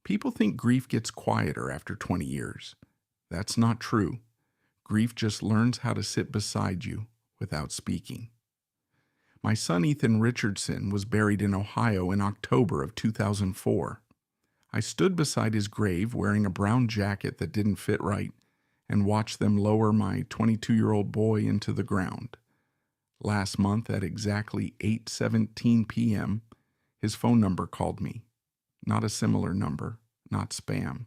People think grief gets quieter after 20 years. That's not true. Grief just learns how to sit beside you without speaking. My son Ethan Richardson was buried in Ohio in October of 2004. I stood beside his grave wearing a brown jacket that didn't fit right and watched them lower my 22-year-old boy into the ground. Last month at exactly 8:17 p.m., his phone number called me. Not a similar number, not spam.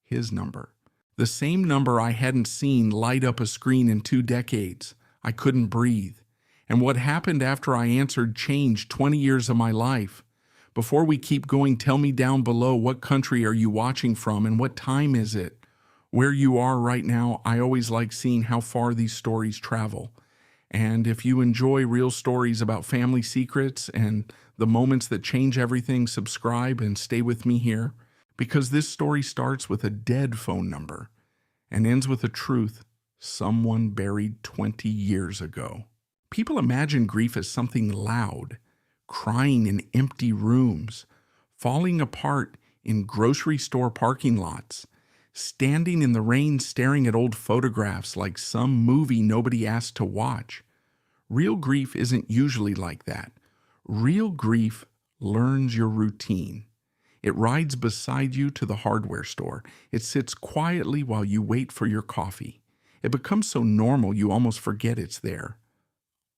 His number. The same number I hadn't seen light up a screen in 2 decades. I couldn't breathe. And what happened after I answered changed 20 years of my life. Before we keep going, tell me down below, what country are you watching from and what time is it? Where you are right now, I always like seeing how far these stories travel. And if you enjoy real stories about family secrets and the moments that change everything, subscribe and stay with me here, because this story starts with a dead phone number and ends with a truth someone buried 20 years ago. People imagine grief as something loud, crying in empty rooms, falling apart in grocery store parking lots, standing in the rain staring at old photographs like some movie nobody asked to watch. Real grief isn't usually like that. Real grief learns your routine. It rides beside you to the hardware store. It sits quietly while you wait for your coffee. It becomes so normal you almost forget it's there.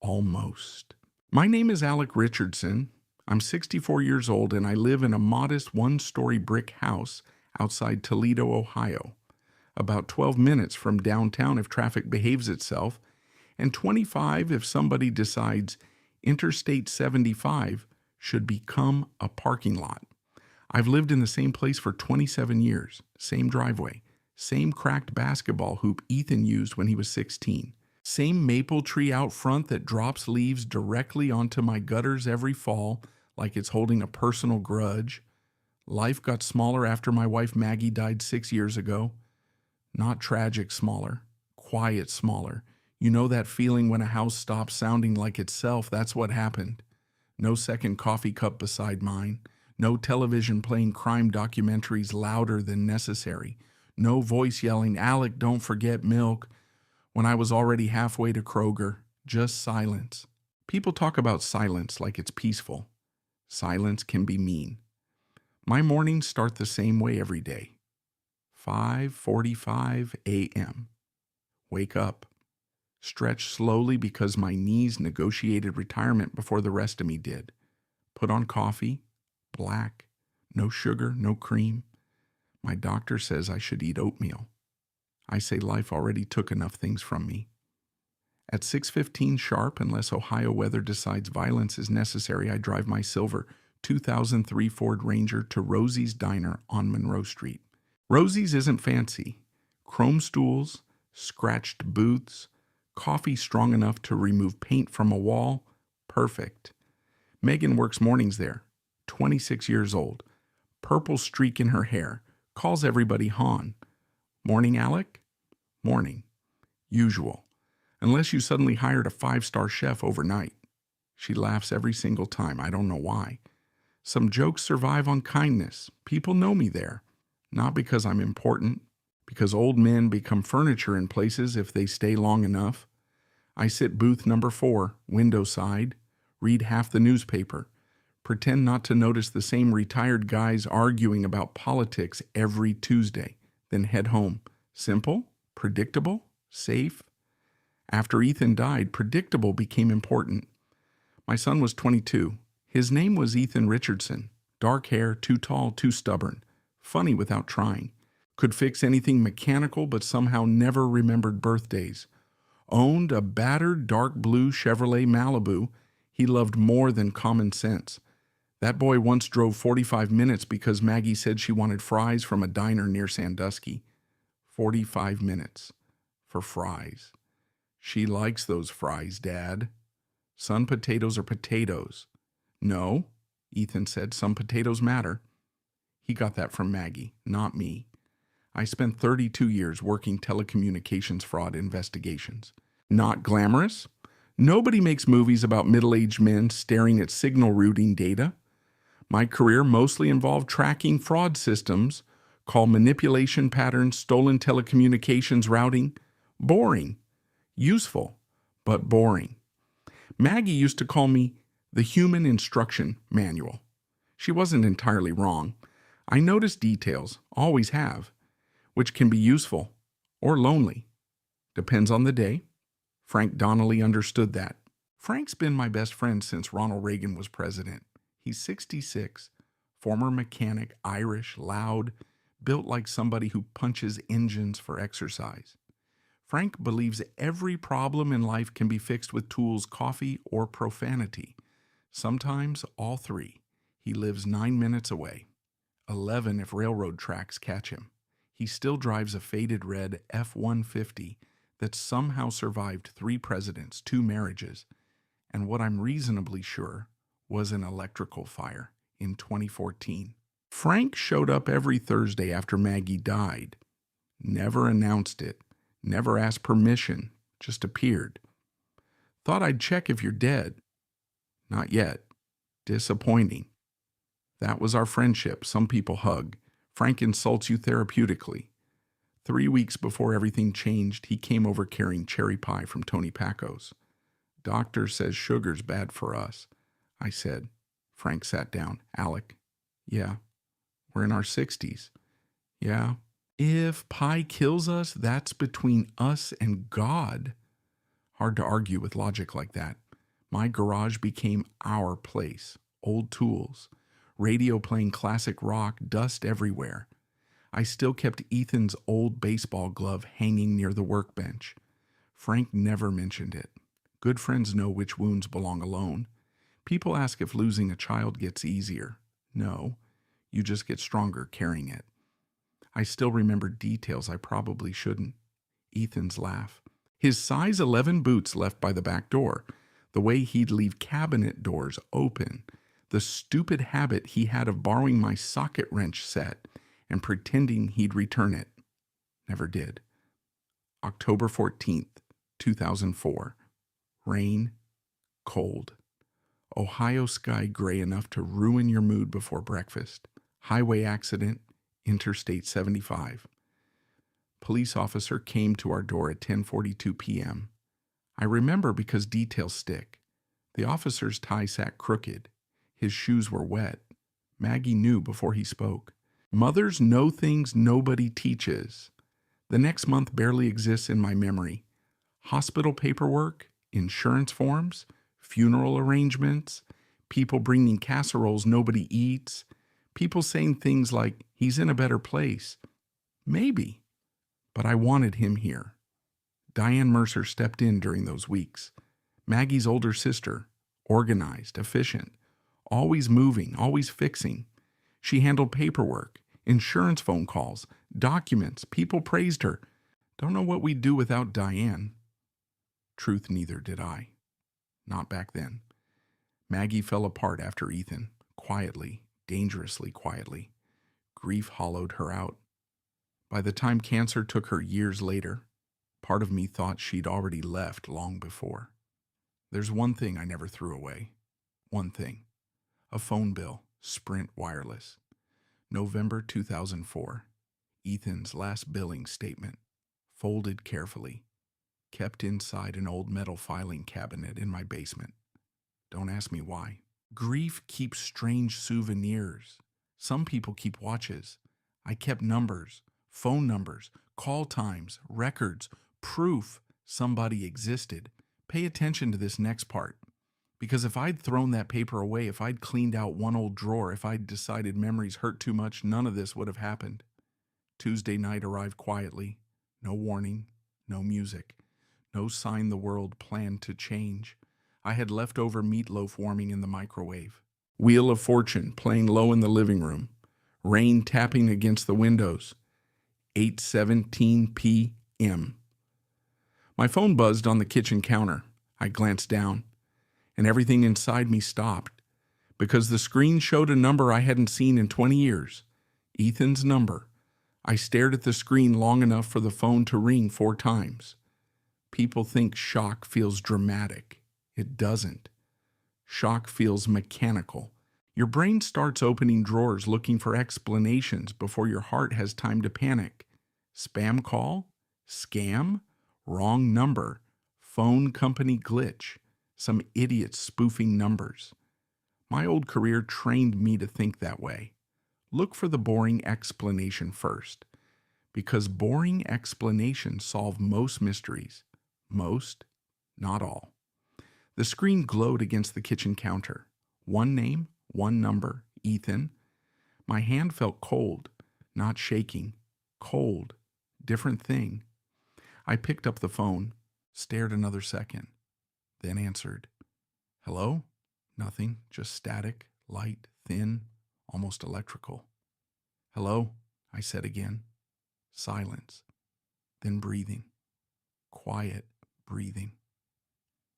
Almost. My name is Alec Richardson. I'm 64 years old and I live in a modest one-story brick house outside Toledo, Ohio, about 12 minutes from downtown if traffic behaves itself, and 25 if somebody decides Interstate 75 should become a parking lot. I've lived in the same place for 27 years, same driveway, same cracked basketball hoop Ethan used when he was 16, same maple tree out front that drops leaves directly onto my gutters every fall like it's holding a personal grudge. Life got smaller after my wife Maggie died 6 years ago. Not tragic smaller, quiet smaller. You know that feeling when a house stops sounding like itself? That's what happened. No second coffee cup beside mine. No television playing crime documentaries louder than necessary. No voice yelling, "Alec, don't forget milk," when I was already halfway to Kroger. Just silence. People talk about silence like it's peaceful. Silence can be mean. My mornings start the same way every day. 5:45 a.m. Wake up. Stretch slowly because my knees negotiated retirement before the rest of me did. Put on coffee, black, no sugar, no cream. My doctor says I should eat oatmeal. I say life already took enough things from me. At 6:15 sharp, unless Ohio weather decides violence is necessary, I drive my silver 2003 Ford Ranger to Rosie's Diner on Monroe Street. Rosie's isn't fancy. Chrome stools, scratched booths, coffee strong enough to remove paint from a wall. Perfect. Megan works mornings there, 26 years old. Purple streak in her hair. Calls everybody Han. Morning, Alec? Morning. Usual. Unless you suddenly hired a 5-star chef overnight. She laughs every single time. I don't know why. Some jokes survive on kindness. People know me there. Not because I'm important. Because old men become furniture in places if they stay long enough. I sit booth number 4, window side, read half the newspaper, pretend not to notice the same retired guys arguing about politics every Tuesday, then head home. Simple, predictable, safe. After Ethan died, predictable became important. My son was 22. His name was Ethan Richardson. Dark hair, too tall, too stubborn. Funny without trying. Could fix anything mechanical but somehow never remembered birthdays. Owned a battered dark blue Chevrolet Malibu he loved more than common sense. That boy once drove 45 minutes because Maggie said she wanted fries from a diner near Sandusky. 45 minutes for fries. She likes those fries, Dad. Son, potatoes are potatoes. No, Ethan said, some potatoes matter. He got that from Maggie, not me. I spent 32 years working telecommunications fraud investigations. Not glamorous. Nobody makes movies about middle-aged men staring at signal routing data. My career mostly involved tracking fraud systems, call manipulation patterns, stolen telecommunications routing. Boring. Useful, but boring. Maggie used to call me the human instruction manual. She wasn't entirely wrong. I notice details, always have, which can be useful or lonely. Depends on the day. Frank Donnelly understood that. Frank's been my best friend since Ronald Reagan was president. He's 66, former mechanic, Irish, loud, built like somebody who punches engines for exercise. Frank believes every problem in life can be fixed with tools, coffee, or profanity. Sometimes all three. He lives 9 minutes away. 11 if railroad tracks catch him. He still drives a faded red F-150 that somehow survived 3 presidents, 2 marriages, and what I'm reasonably sure was an electrical fire in 2014. Frank showed up every Thursday after Maggie died. Never announced it, never asked permission, just appeared. Thought I'd check if you're dead. Not yet. Disappointing. That was our friendship. Some people hug. Frank insults you therapeutically. 3 weeks before everything changed, he came over carrying cherry pie from Tony Paco's. Doctor says sugar's bad for us. I said. Frank sat down. Alec. Yeah. We're in our 60s. Yeah. If pie kills us, that's between us and God. Hard to argue with logic like that. My garage became our place. Old tools. Radio playing classic rock, dust everywhere. I still kept Ethan's old baseball glove hanging near the workbench. Frank never mentioned it. Good friends know which wounds belong alone. People ask if losing a child gets easier. No, you just get stronger carrying it. I still remember details I probably shouldn't. Ethan's laugh. His size 11 boots left by the back door. The way he'd leave cabinet doors open. The stupid habit he had of borrowing my socket wrench set and pretending he'd return it. Never did. October 14th, 2004. Rain, cold. Ohio sky gray enough to ruin your mood before breakfast. Highway accident, Interstate 75. Police officer came to our door at 10:42 p.m. I remember because details stick. The officer's tie sat crooked. His shoes were wet. Maggie knew before he spoke. Mothers know things nobody teaches. The next month barely exists in my memory. Hospital paperwork, insurance forms, funeral arrangements, people bringing casseroles nobody eats, people saying things like, he's in a better place. Maybe. But I wanted him here. Diane Mercer stepped in during those weeks. Maggie's older sister, organized, efficient, always moving, always fixing. She handled paperwork, insurance phone calls, documents. People praised her. Don't know what we'd do without Diane. Truth, neither did I. Not back then. Maggie fell apart after Ethan, quietly, dangerously quietly. Grief hollowed her out. By the time cancer took her years later, part of me thought she'd already left long before. There's one thing I never threw away. One thing. A phone bill, Sprint Wireless. November 2004. Ethan's last billing statement. Folded carefully. Kept inside an old metal filing cabinet in my basement. Don't ask me why. Grief keeps strange souvenirs. Some people keep watches. I kept numbers, phone numbers, call times, records, proof somebody existed. Pay attention to this next part. Because if I'd thrown that paper away, if I'd cleaned out one old drawer, if I'd decided memories hurt too much, none of this would have happened. Tuesday night arrived quietly. No warning, no music, no sign the world planned to change. I had leftover meatloaf warming in the microwave. Wheel of Fortune playing low in the living room. Rain tapping against the windows. 8:17 p.m. My phone buzzed on the kitchen counter. I glanced down, and everything inside me stopped because the screen showed a number I hadn't seen in 20 years. Ethan's number. I stared at the screen long enough for the phone to ring 4 times. People think shock feels dramatic. It doesn't. Shock feels mechanical. Your brain starts opening drawers looking for explanations before your heart has time to panic. Spam call? Scam? Wrong number? Phone company glitch? Some idiot spoofing numbers? My old career trained me to think that way. Look for the boring explanation first, because boring explanations solve most mysteries. Most, not all. The screen glowed against the kitchen counter. One name, one number, Ethan. My hand felt cold, not shaking. Cold, different thing. I picked up the phone, stared another second, then answered. Hello? Nothing, just static, light, thin, almost electrical. Hello? I said again. Silence. Then breathing. Quiet breathing.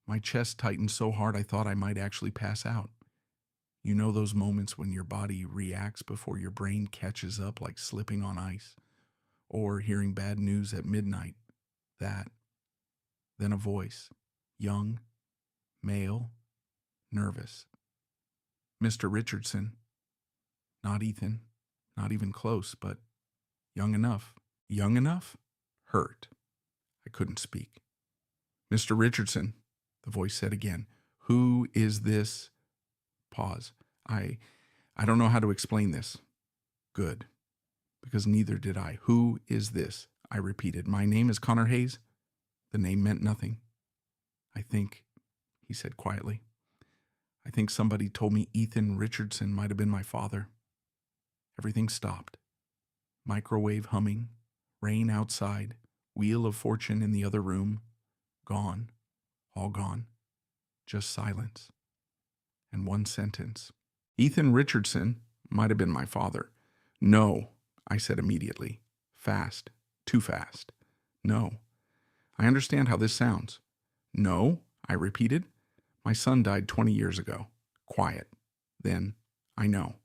My chest tightened so hard I thought I might actually pass out. You know those moments when your body reacts before your brain catches up, like slipping on ice, or hearing bad news at midnight. That. Then a voice. Young. Male. Nervous. Mr. Richardson. Not Ethan. Not even close, but young enough. Young enough? Hurt. I couldn't speak. Mr. Richardson, the voice said again. Who is this? Pause. I don't know how to explain this. Good. Because neither did I. Who is this? I repeated. My name is Connor Hayes. The name meant nothing. I think, he said quietly. I think somebody told me Ethan Richardson might have been my father. Everything stopped. Microwave humming, rain outside, wheel of fortune in the other room. Gone. All gone. Just silence. And one sentence. Ethan Richardson might have been my father. No, I said immediately. Fast. Too fast. No. I understand how this sounds. No, I repeated. My son died 20 years ago. Quiet. Then, I know.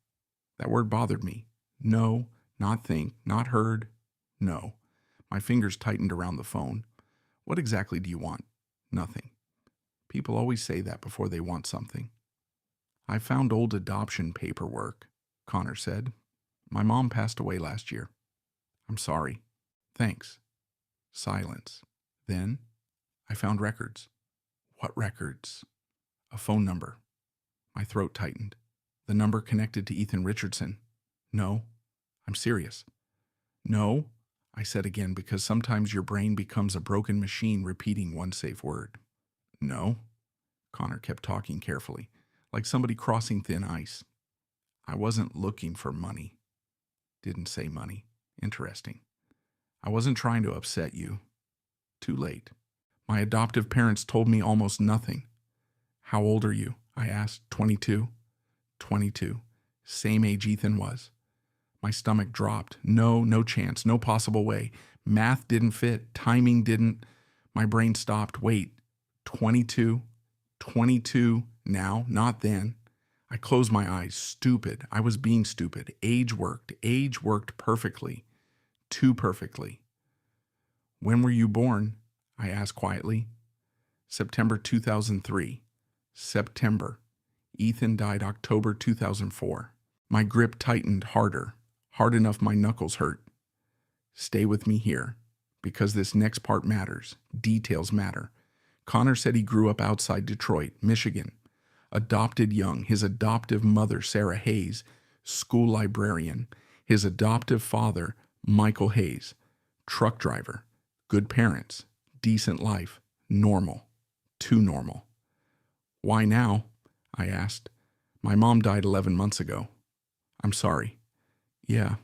That word bothered me. No, not think, not heard. No. My fingers tightened around the phone. What exactly do you want? Nothing. People always say that before they want something. I found old adoption paperwork, Connor said. My mom passed away last year. I'm sorry. Thanks. Silence. Then, I found records. What records? A phone number. My throat tightened. The number connected to Ethan Richardson. No, I'm serious. No, I said again, because sometimes your brain becomes a broken machine repeating one safe word. No, Connor kept talking carefully, like somebody crossing thin ice. I wasn't looking for money. Didn't say money. Interesting. I wasn't trying to upset you. Too late. My adoptive parents told me almost nothing. How old are you? I asked. 22. 22. Same age Ethan was. My stomach dropped. No chance. No possible way. Math didn't fit. Timing didn't. My brain stopped. Wait. 22. 22 now, not then. I closed my eyes. Stupid. I was being stupid. Age worked. Age worked perfectly. Too perfectly. When were you born? I asked quietly. September 2003. September. Ethan died October 2004. My grip tightened harder, hard enough my knuckles hurt. Stay with me here, because this next part matters. Details matter. Connor said he grew up outside Detroit, Michigan. Adopted young, his adoptive mother, Sarah Hayes, school librarian. His adoptive father, Michael Hayes, truck driver. Good parents, decent life, normal, too normal. Why now? I asked. My mom died 11 months ago. I'm sorry. Yeah.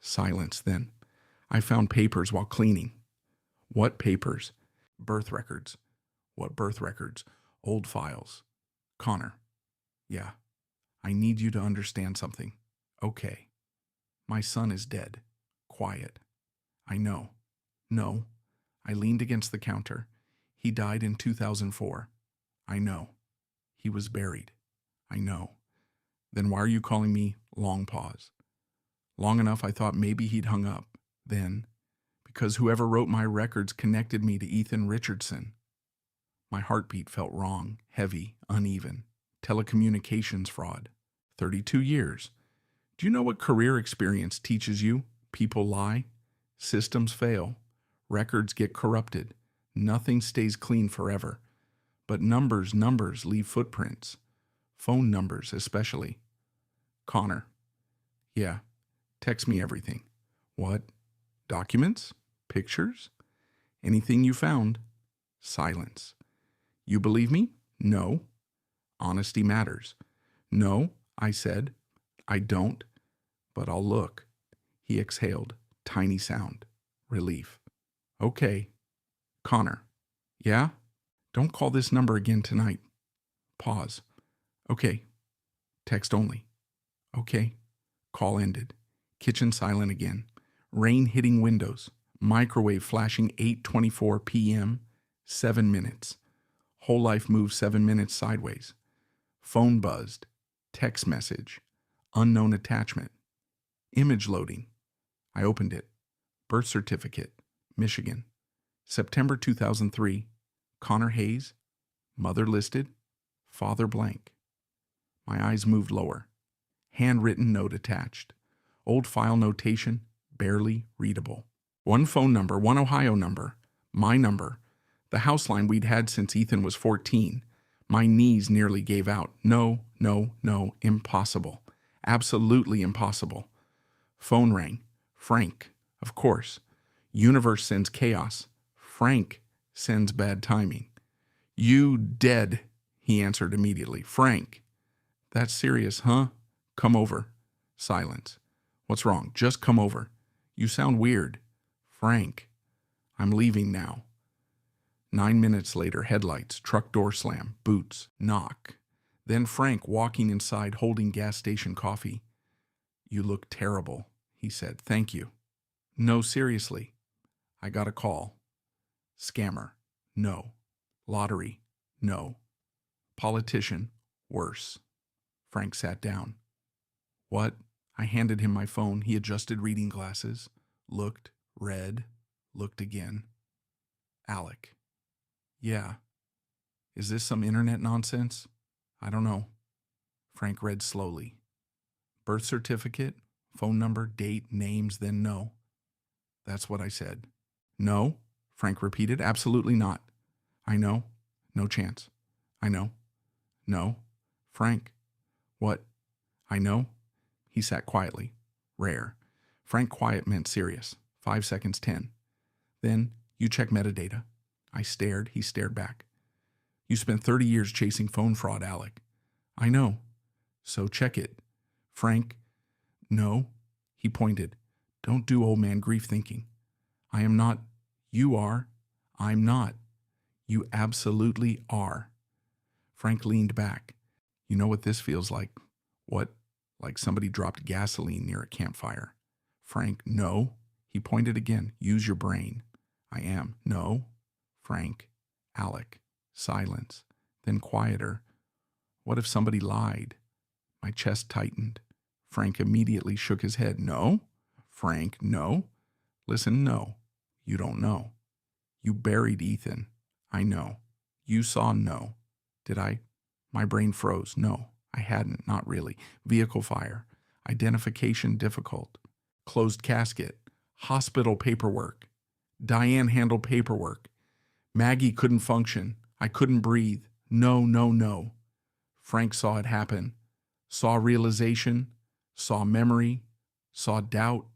Silence then. I found papers while cleaning. What papers? Birth records. What birth records? Old files. Connor. Yeah. I need you to understand something. Okay. My son is dead. Quiet. I know. No. I leaned against the counter. He died in 2004. I know. He was buried. I know. Then why are you calling me? Long pause. Long enough I thought maybe he'd hung up. Then, because whoever wrote my records connected me to Ethan Richardson. My heartbeat felt wrong, heavy, uneven. Telecommunications fraud. 32 years. Do you know what career experience teaches you? People lie, systems fail, records get corrupted, nothing stays clean forever. But numbers leave footprints. Phone numbers especially. Connor. Yeah. Text me everything. What? Documents? Pictures? Anything you found? Silence. You believe me? No. Honesty matters. No, I said. I don't, but I'll look. He exhaled. Tiny sound. Relief. Okay. Connor. Yeah? Don't call this number again tonight. Pause. Okay. Text only. Okay. Call ended. Kitchen silent again. Rain hitting windows. Microwave flashing 8:24 p.m. 7 minutes. Whole life moved 7 minutes sideways. Phone buzzed. Text message. Unknown attachment. Image loading. I opened it. Birth certificate. Michigan. September 2003. Connor Hayes. Mother listed. Father blank. My eyes moved lower. Handwritten note attached. Old file notation, barely readable. One phone number, one Ohio number. My number. The house line we'd had since Ethan was 14. My knees nearly gave out. No, no, no, impossible. Absolutely impossible. Phone rang. Frank, of course. Universe sends chaos. Frank sends bad timing. You dead, he answered immediately. Frank. That's serious, huh? Come over. Silence. What's wrong? Just come over. You sound weird. Frank. I'm leaving now. 9 minutes later, headlights, truck door slam, boots, knock. Then Frank walking inside holding gas station coffee. You look terrible, he said. Thank you. No, seriously. I got a call. Scammer. No. Lottery. No. Politician. Worse. Frank sat down. What? I handed him my phone. He adjusted reading glasses. Looked. Read. Looked again. Alec. Yeah. Is this some internet nonsense? I don't know. Frank read slowly. Birth certificate, phone number, date, names, then no. That's what I said. No, Frank repeated. Absolutely not. I know. No chance. I know. No. Frank. What? I know. He sat quietly. Rare. Frank quiet meant serious. 5 seconds, 10. Then, you check metadata. I stared. He stared back. You spent 30 years chasing phone fraud, Alec. I know. So check it. Frank. No. He pointed. Don't do old man grief thinking. I am not. You are. I'm not. You absolutely are. Frank leaned back. You know what this feels like? What? Like somebody dropped gasoline near a campfire. Frank, no. He pointed again. Use your brain. I am. No. Frank. Alec. Silence. Then quieter. What if somebody lied? My chest tightened. Frank immediately shook his head. No. Frank, no. Listen, no. You don't know. You buried Ethan. I know. You saw no. Did I? My brain froze. No, I hadn't. Not really. Vehicle fire. Identification difficult. Closed casket. Hospital paperwork. Diane handled paperwork. Maggie couldn't function. I couldn't breathe. No, no, no. Frank saw it happen. Saw realization. Saw memory. Saw doubt.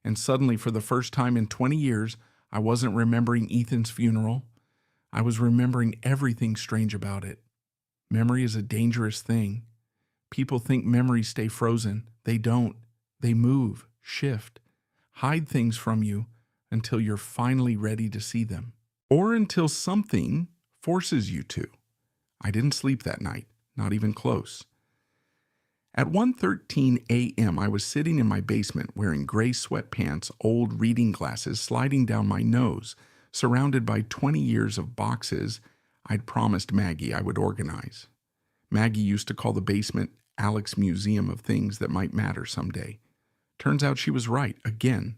And suddenly, for the first time in 20 years, I wasn't remembering Ethan's funeral. I was remembering everything strange about it. Memory is a dangerous thing. People think memories stay frozen. They don't. They move, shift, hide things from you until you're finally ready to see them. Or until something forces you to. I didn't sleep that night, not even close. At 1:13 a.m., I was sitting in my basement wearing gray sweatpants, old reading glasses sliding down my nose, surrounded by 20 years of boxes I'd promised Maggie I would organize. Maggie used to call the basement Alec's Museum of Things That Might Matter Someday. Turns out she was right, again.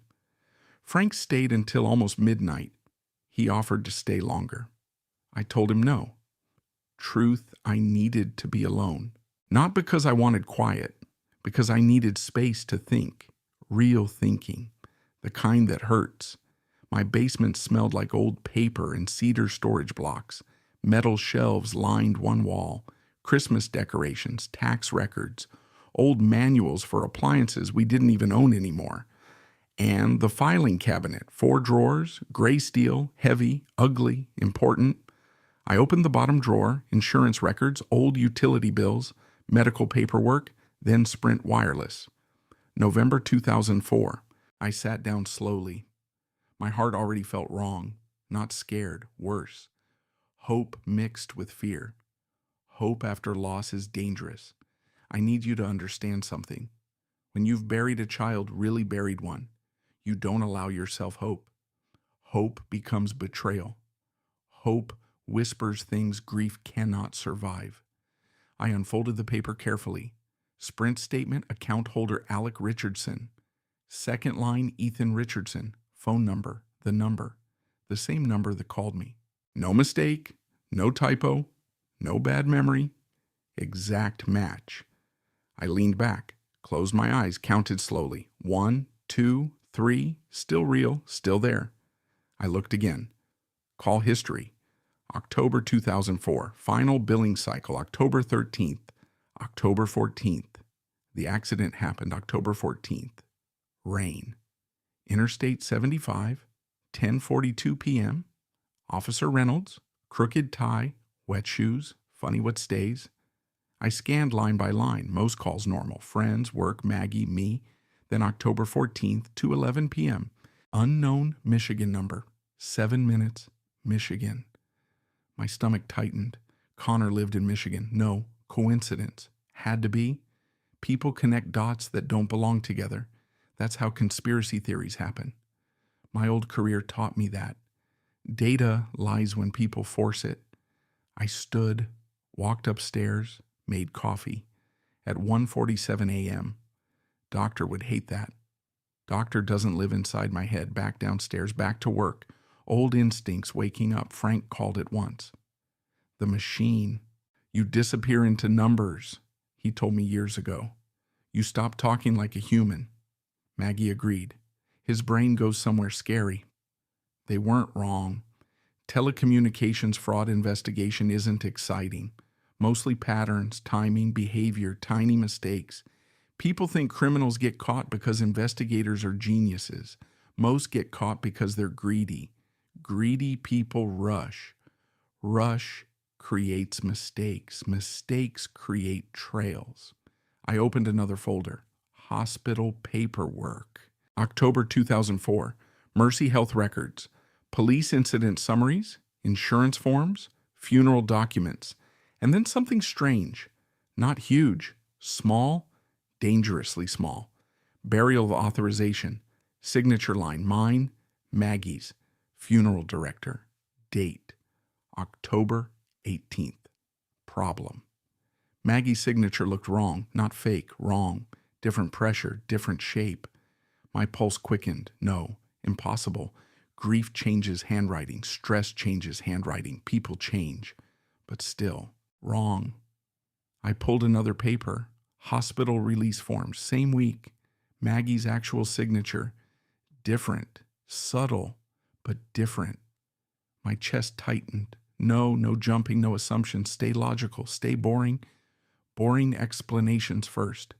Frank stayed until almost midnight. He offered to stay longer. I told him no. Truth, I needed to be alone. Not because I wanted quiet, because I needed space to think, real thinking, the kind that hurts. My basement smelled like old paper and cedar storage blocks. Metal shelves lined one wall, Christmas decorations, tax records, old manuals for appliances we didn't even own anymore. And the filing cabinet, 4 drawers, gray steel, heavy, ugly, important. I opened the bottom drawer, insurance records, old utility bills, medical paperwork, then Sprint Wireless. November 2004. I sat down slowly. My heart already felt wrong, not scared, worse. Hope mixed with fear. Hope after loss is dangerous. I need you to understand something. When you've buried a child, really buried one, you don't allow yourself hope. Hope becomes betrayal. Hope whispers things grief cannot survive. I unfolded the paper carefully. Sprint statement, account holder Alec Richardson. Second line, Ethan Richardson. Phone number, the same number that called me. No mistake, no typo, no bad memory. Exact match. I leaned back, closed my eyes, counted slowly. 1, 2, 3, still real, still there. I looked again. Call history. October 2004, final billing cycle, October 13th, October 14th. The accident happened October 14th. Rain. Interstate 75, 10:42 p.m. Officer Reynolds, crooked tie, wet shoes, funny what stays. I scanned line by line, most calls normal, friends, work, Maggie, me. Then October 14th, 2:11 p.m. Unknown Michigan number, 7 minutes, Michigan. My stomach tightened. Connor lived in Michigan. No, coincidence. Had to be. People connect dots that don't belong together. That's how conspiracy theories happen. My old career taught me that. Data lies when people force it. I stood, walked upstairs, made coffee. At 1:47 a.m. Doctor would hate that. Doctor doesn't live inside my head. Back downstairs, back to work. Old instincts waking up. Frank called it once. The machine. You disappear into numbers, he told me years ago. You stop talking like a human. Maggie agreed. His brain goes somewhere scary. They weren't wrong. Telecommunications fraud investigation isn't exciting. Mostly patterns, timing, behavior, tiny mistakes. People think criminals get caught because investigators are geniuses. Most get caught because they're greedy. Greedy people rush. Rush creates mistakes. Mistakes create trails. I opened another folder. Hospital paperwork. October 2004. Mercy Health records. Police incident summaries. Insurance forms. Funeral documents. And then something strange. Not huge. Small. Dangerously small. Burial authorization. Signature line. Mine. Maggie's. Funeral director. Date. October 18th. Problem. Maggie's signature looked wrong. Not fake. Wrong. Different pressure. Different shape. My pulse quickened. No. Impossible. Grief changes handwriting. Stress changes handwriting. People change. But still. Wrong. I pulled another paper. Hospital release forms. Same week. Maggie's actual signature. Different. Subtle. But different. My chest tightened. No jumping, no assumptions. Stay logical. Stay boring. Boring explanations first.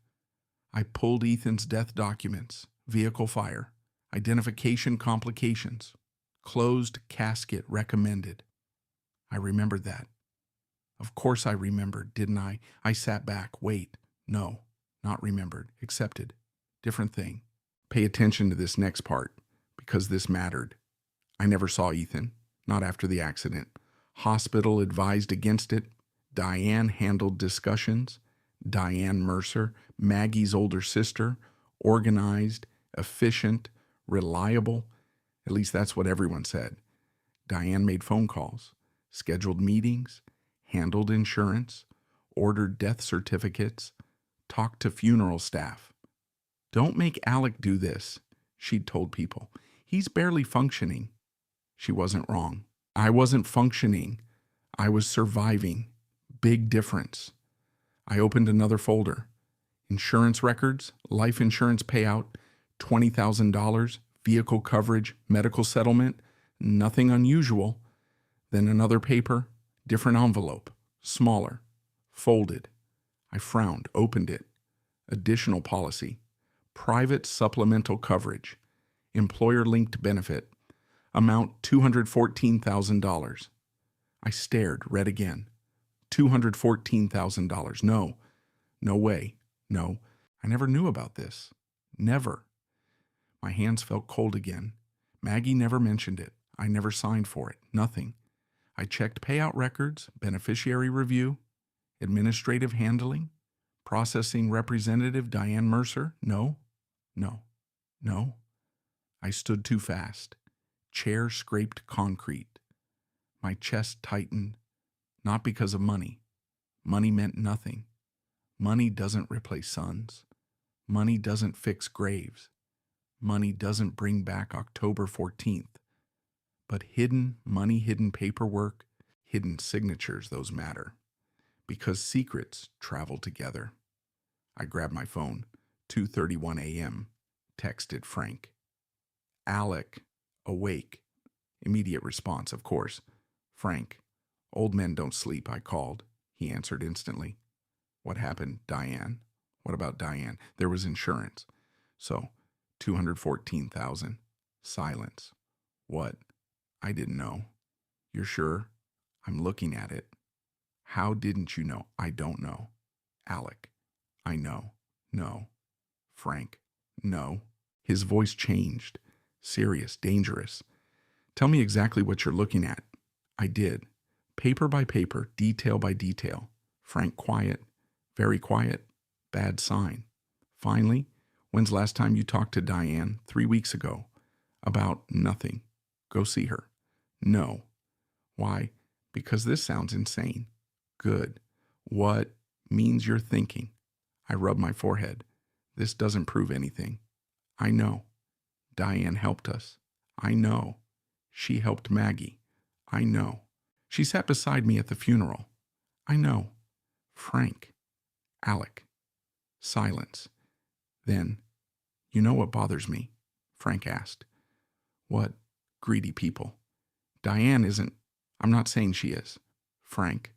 I pulled Ethan's death documents. Vehicle fire. Identification complications. Closed casket recommended. I remembered that. Of course I remembered, didn't I? I sat back. Wait. No. Not remembered. Accepted. Different thing. Pay attention to this next part, because this mattered. I never saw Ethan. Not after the accident. Hospital advised against it. Diane handled discussions. Diane Mercer, Maggie's older sister, organized, efficient, reliable. At least that's what everyone said. Diane made phone calls, scheduled meetings, handled insurance, ordered death certificates, talked to funeral staff. Don't make Alec do this, she'd told people. He's barely functioning. She wasn't wrong. I wasn't functioning. I was surviving. Big difference. I opened another folder. Insurance records, life insurance payout, $20,000, vehicle coverage, medical settlement, nothing unusual. Then another paper, different envelope, smaller, folded. I frowned, opened it. Additional policy, private supplemental coverage, employer-linked benefit, amount $214,000. I stared, read again. $214,000. No, no way, no. I never knew about this. Never. My hands felt cold again. Maggie never mentioned it. I never signed for it. Nothing. I checked payout records, beneficiary review, administrative handling, processing representative Diane Mercer. No, no, no. I stood too fast. Chair scraped concrete. My chest tightened, not because of money. Money meant nothing. Money doesn't replace sons. Money doesn't fix graves. Money doesn't bring back October 14th. But hidden money, hidden paperwork, hidden signatures, those matter. Because secrets travel together. I grabbed my phone. 2:31 a.m. Texted Frank. Alec, awake. Immediate response, of course. Frank, old men don't sleep, I called. He answered instantly. What happened, Diane? What about Diane? There was insurance. So, $214,000. Silence. What? I didn't know. You're sure? I'm looking at it. How didn't you know? I don't know. Alec. I know. No. Frank. No. His voice changed. Serious, dangerous. Tell me exactly what you're looking at. I did. Paper by paper, detail by detail. Frank quiet. Very quiet. Bad sign. Finally, when's last time you talked to Diane? 3 weeks ago. About nothing. Go see her. No. Why? Because this sounds insane. Good. What means you're thinking? I rub my forehead. This doesn't prove anything. I know. Diane helped us. I know. She helped Maggie. I know. She sat beside me at the funeral. I know. Frank. Alec. Silence. Then, you know what bothers me? Frank asked. What? Greedy people. Diane isn't. I'm not saying she is. Frank.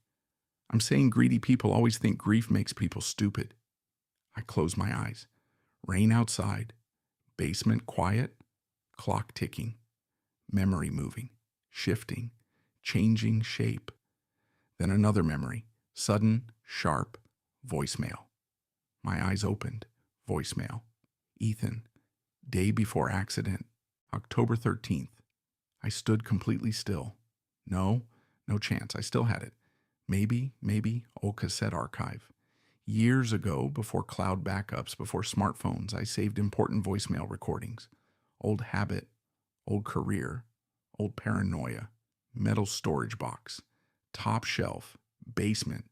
I'm saying greedy people always think grief makes people stupid. I close my eyes. Rain outside. Basement quiet. Clock ticking. Memory moving. Shifting. Changing shape. Then another memory. Sudden, sharp. Voicemail. My eyes opened. Voicemail. Ethan. Day before accident. October 13th. I stood completely still. No chance. I still had it. Maybe, old cassette archive. Years ago, before cloud backups, before smartphones, I saved important voicemail recordings. Old habit, old career, old paranoia, metal storage box, top shelf, basement.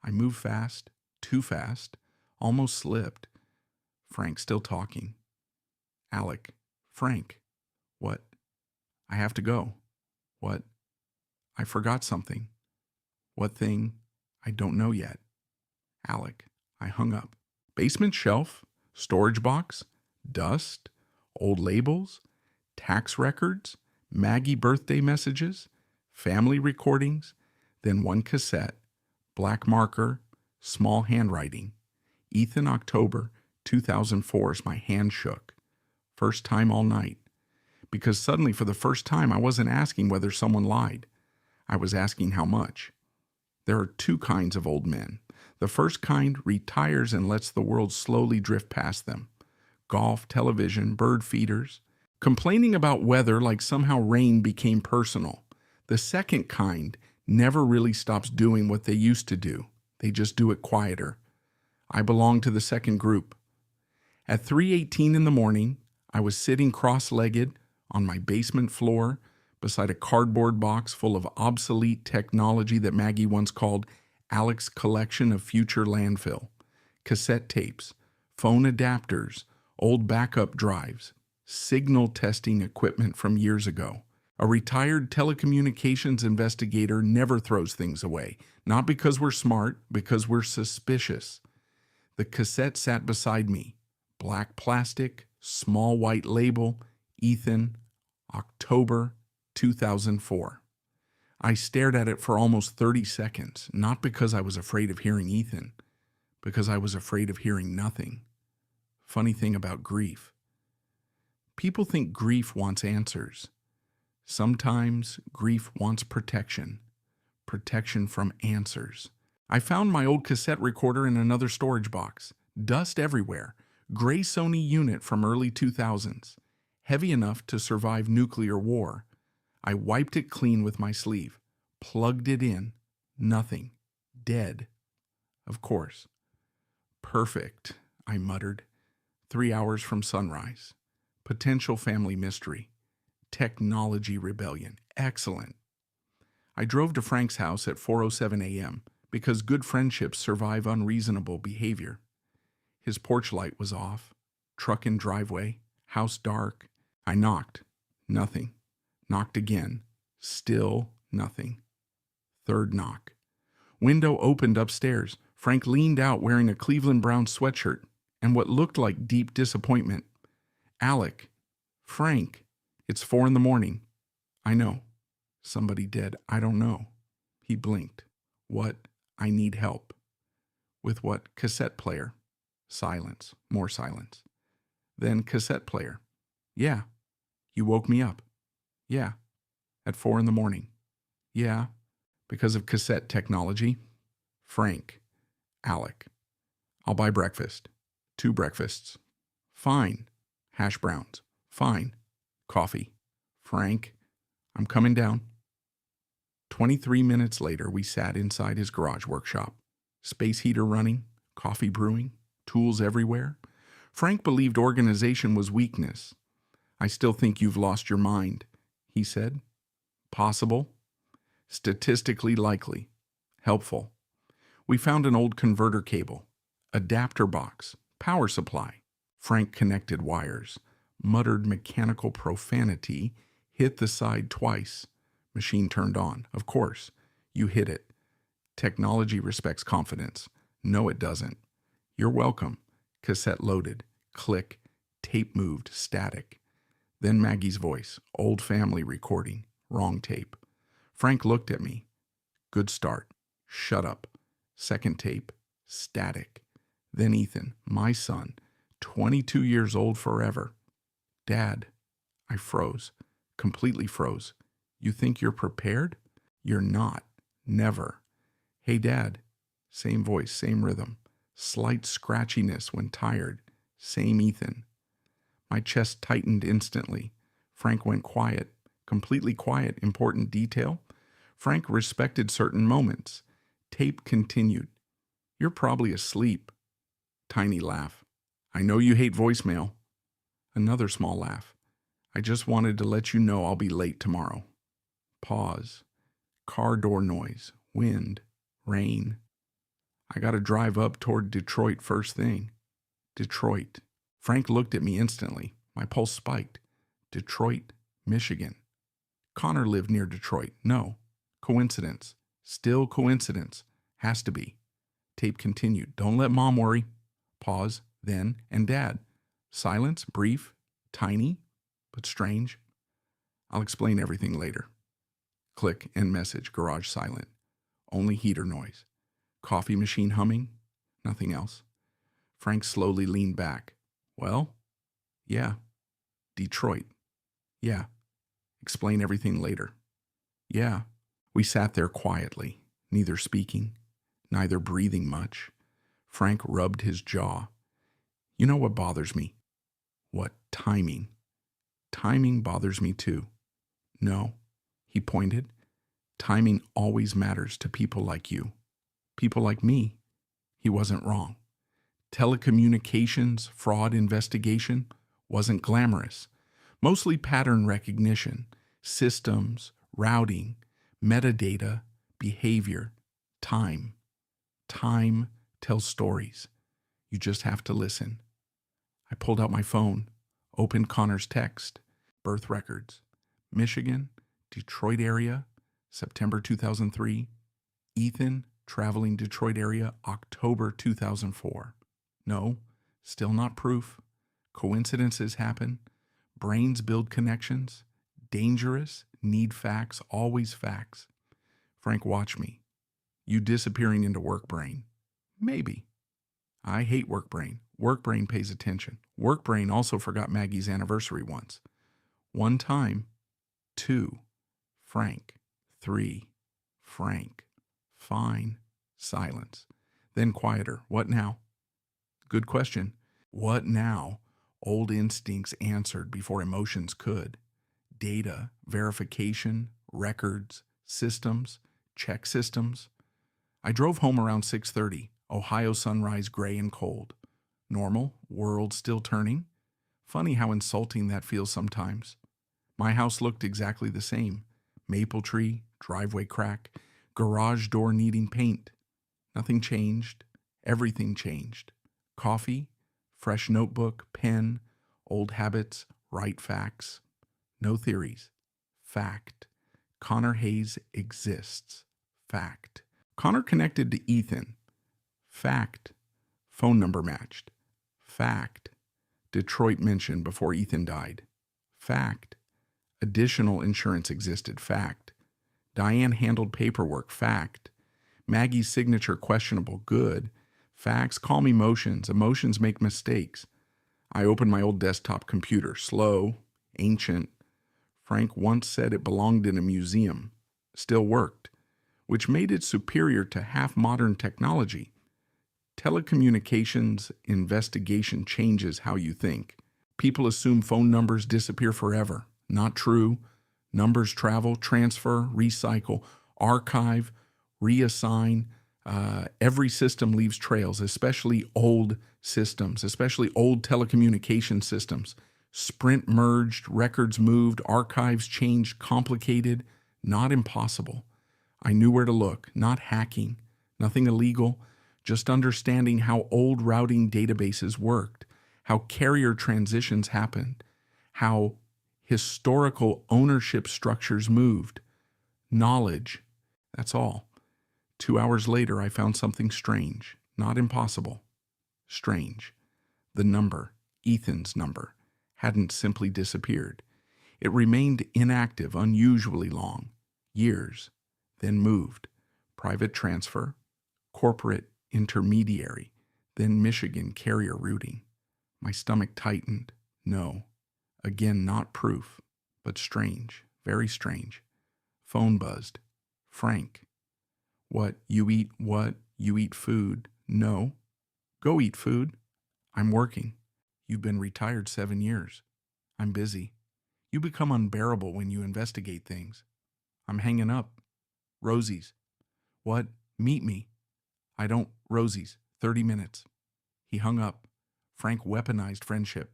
I moved fast, too fast, almost slipped. Frank still talking. Alec, Frank, what? I have to go. What? I forgot something. What thing? I don't know yet. Alec, I hung up. Basement shelf, storage box, dust, old labels, tax records, Maggie birthday messages, family recordings, then one cassette, black marker, small handwriting. Ethan October 2004 as my hand shook. First time all night. Because suddenly for the first time I wasn't asking whether someone lied. I was asking how much. There are two kinds of old men. The first kind retires and lets the world slowly drift past them. Golf, television, bird feeders. Complaining about weather like somehow rain became personal. The second kind never really stops doing what they used to do. They just do it quieter. I belong to the second group. At 3:18 in the morning, I was sitting cross-legged on my basement floor beside a cardboard box full of obsolete technology that Maggie once called Alec's collection of future landfill. Cassette tapes, phone adapters, old backup drives, signal testing equipment from years ago. A retired telecommunications investigator never throws things away, not because we're smart, because we're suspicious. The cassette sat beside me. Black plastic, small white label, Ethan, October 2004. I stared at it for almost 30 seconds, not because I was afraid of hearing Ethan, because I was afraid of hearing nothing. Funny thing about grief. People think grief wants answers. Sometimes grief wants protection. Protection from answers. I found my old cassette recorder in another storage box. Dust everywhere. Gray Sony unit from early 2000s. Heavy enough to survive nuclear war. I wiped it clean with my sleeve. Plugged it in. Nothing. Dead. Of course. Perfect, I muttered. 3 hours from sunrise. Potential family mystery. Technology rebellion. Excellent. I drove to Frank's house at 4:07 a.m. because good friendships survive unreasonable behavior. His porch light was off. Truck in driveway. House dark. I knocked. Nothing. Knocked again. Still nothing. Third knock. Window opened upstairs. Frank leaned out wearing a Cleveland Brown sweatshirt and what looked like deep disappointment. Alec. Frank. It's 4 a.m. I know. Somebody dead. I don't know. He blinked. What? I need help. With what? Cassette player. Silence. More silence. Then cassette player. Yeah. You woke me up. Yeah. At 4 a.m. Yeah. Because of cassette technology. Frank. Alec. I'll buy breakfast. 2 breakfasts. Fine. Hash browns. Fine. Coffee. Frank. I'm coming down. 23 minutes later, we sat inside his garage workshop. Space heater running, coffee brewing, tools everywhere. Frank believed organization was weakness. I still think you've lost your mind, he said. Possible. Statistically likely. Helpful. We found an old converter cable, adapter box, power supply. Frank connected wires, muttered mechanical profanity, hit the side twice. Machine turned on. Of course. You hit it. Technology respects confidence. No, it doesn't. You're welcome. Cassette loaded. Click. Tape moved. Static. Then Maggie's voice. Old family recording. Wrong tape. Frank looked at me. Good start. Shut up. Second tape. Static. Then Ethan, my son, 22 years old forever. Dad. I froze. Completely froze. You think you're prepared? You're not. Never. Hey, Dad. Same voice, same rhythm. Slight scratchiness when tired. Same Ethan. My chest tightened instantly. Frank went quiet. Completely quiet. Important detail. Frank respected certain moments. Tape continued. You're probably asleep. Tiny laugh. I know you hate voicemail. Another small laugh. I just wanted to let you know I'll be late tomorrow. Pause. Car door noise. Wind. Rain. I gotta drive up toward Detroit first thing. Detroit. Frank looked at me instantly. My pulse spiked. Detroit, Michigan. Connor lived near Detroit. No. Coincidence. Still coincidence. Has to be. Tape continued. Don't let Mom worry. Pause. Then, and Dad. Silence, brief, tiny, but strange. I'll explain everything later. Click, end message, garage silent. Only heater noise. Coffee machine humming. Nothing else. Frank slowly leaned back. Well? Yeah. Detroit. Yeah. Explain everything later. Yeah. We sat there quietly, neither speaking, neither breathing much. Frank rubbed his jaw. You know what bothers me? What? Timing. Timing bothers me too. No. He pointed. Timing always matters to people like you. People like me. He wasn't wrong. Telecommunications fraud investigation wasn't glamorous. Mostly pattern recognition, systems, routing, metadata, behavior, time. Time tells stories. You just have to listen. I pulled out my phone, opened Connor's text, birth records. Michigan, Detroit area, September 2003. Ethan, traveling Detroit area, October 2004. No, still not proof. Coincidences happen. Brains build connections. Dangerous, need facts, always facts. Frank, watch me. You disappearing into work brain. Maybe. I hate work brain. Work brain pays attention. Work brain also forgot Maggie's anniversary once. 1 time. 2. Frank. 3. Frank. Fine. Silence. Then quieter. What now? Good question. What now? Old instincts answered before emotions could. Data, verification, records, systems, check systems. I drove home around 6:30. Ohio sunrise gray and cold. Normal, world still turning. Funny how insulting that feels sometimes. My house looked exactly the same. Maple tree, driveway crack, garage door needing paint. Nothing changed. Everything changed. Coffee, fresh notebook, pen, old habits, right facts. No theories. Fact. Connor Hayes exists. Fact. Connor connected to Ethan. Fact. Phone number matched. Fact. Detroit mentioned before Ethan died. Fact. Additional insurance existed. Fact. Diane handled paperwork. Fact. Maggie's signature questionable. Good. Facts calm emotions. Emotions make mistakes. I opened my old desktop computer. Slow. Ancient. Frank once said it belonged in a museum. Still worked, which made it superior to half-modern technology. Telecommunications investigation changes how you think. People assume phone numbers disappear forever. Not true. Numbers travel, transfer, recycle, archive, reassign. Every system leaves trails, especially old systems, especially old telecommunication systems. Sprint merged, records moved, archives changed, complicated, not impossible. I knew where to look, not hacking, nothing illegal, just understanding how old routing databases worked, how carrier transitions happened, how historical ownership structures moved. Knowledge, that's all. 2 hours later, I found something strange, not impossible. Strange. The number, Ethan's number, hadn't simply disappeared. It remained inactive unusually long, years, then moved. Private transfer, corporate intermediary, then Michigan carrier routing. My stomach tightened. No. Again, not proof, but strange, very strange. Phone buzzed. Frank. What, you eat what? You eat food? No. Go eat food. I'm working. You've been retired 7 years. I'm busy. You become unbearable when you investigate things. I'm hanging up. Rosie's. What? Meet me. I don't. Rosie's. 30 minutes. He hung up. Frank weaponized friendship.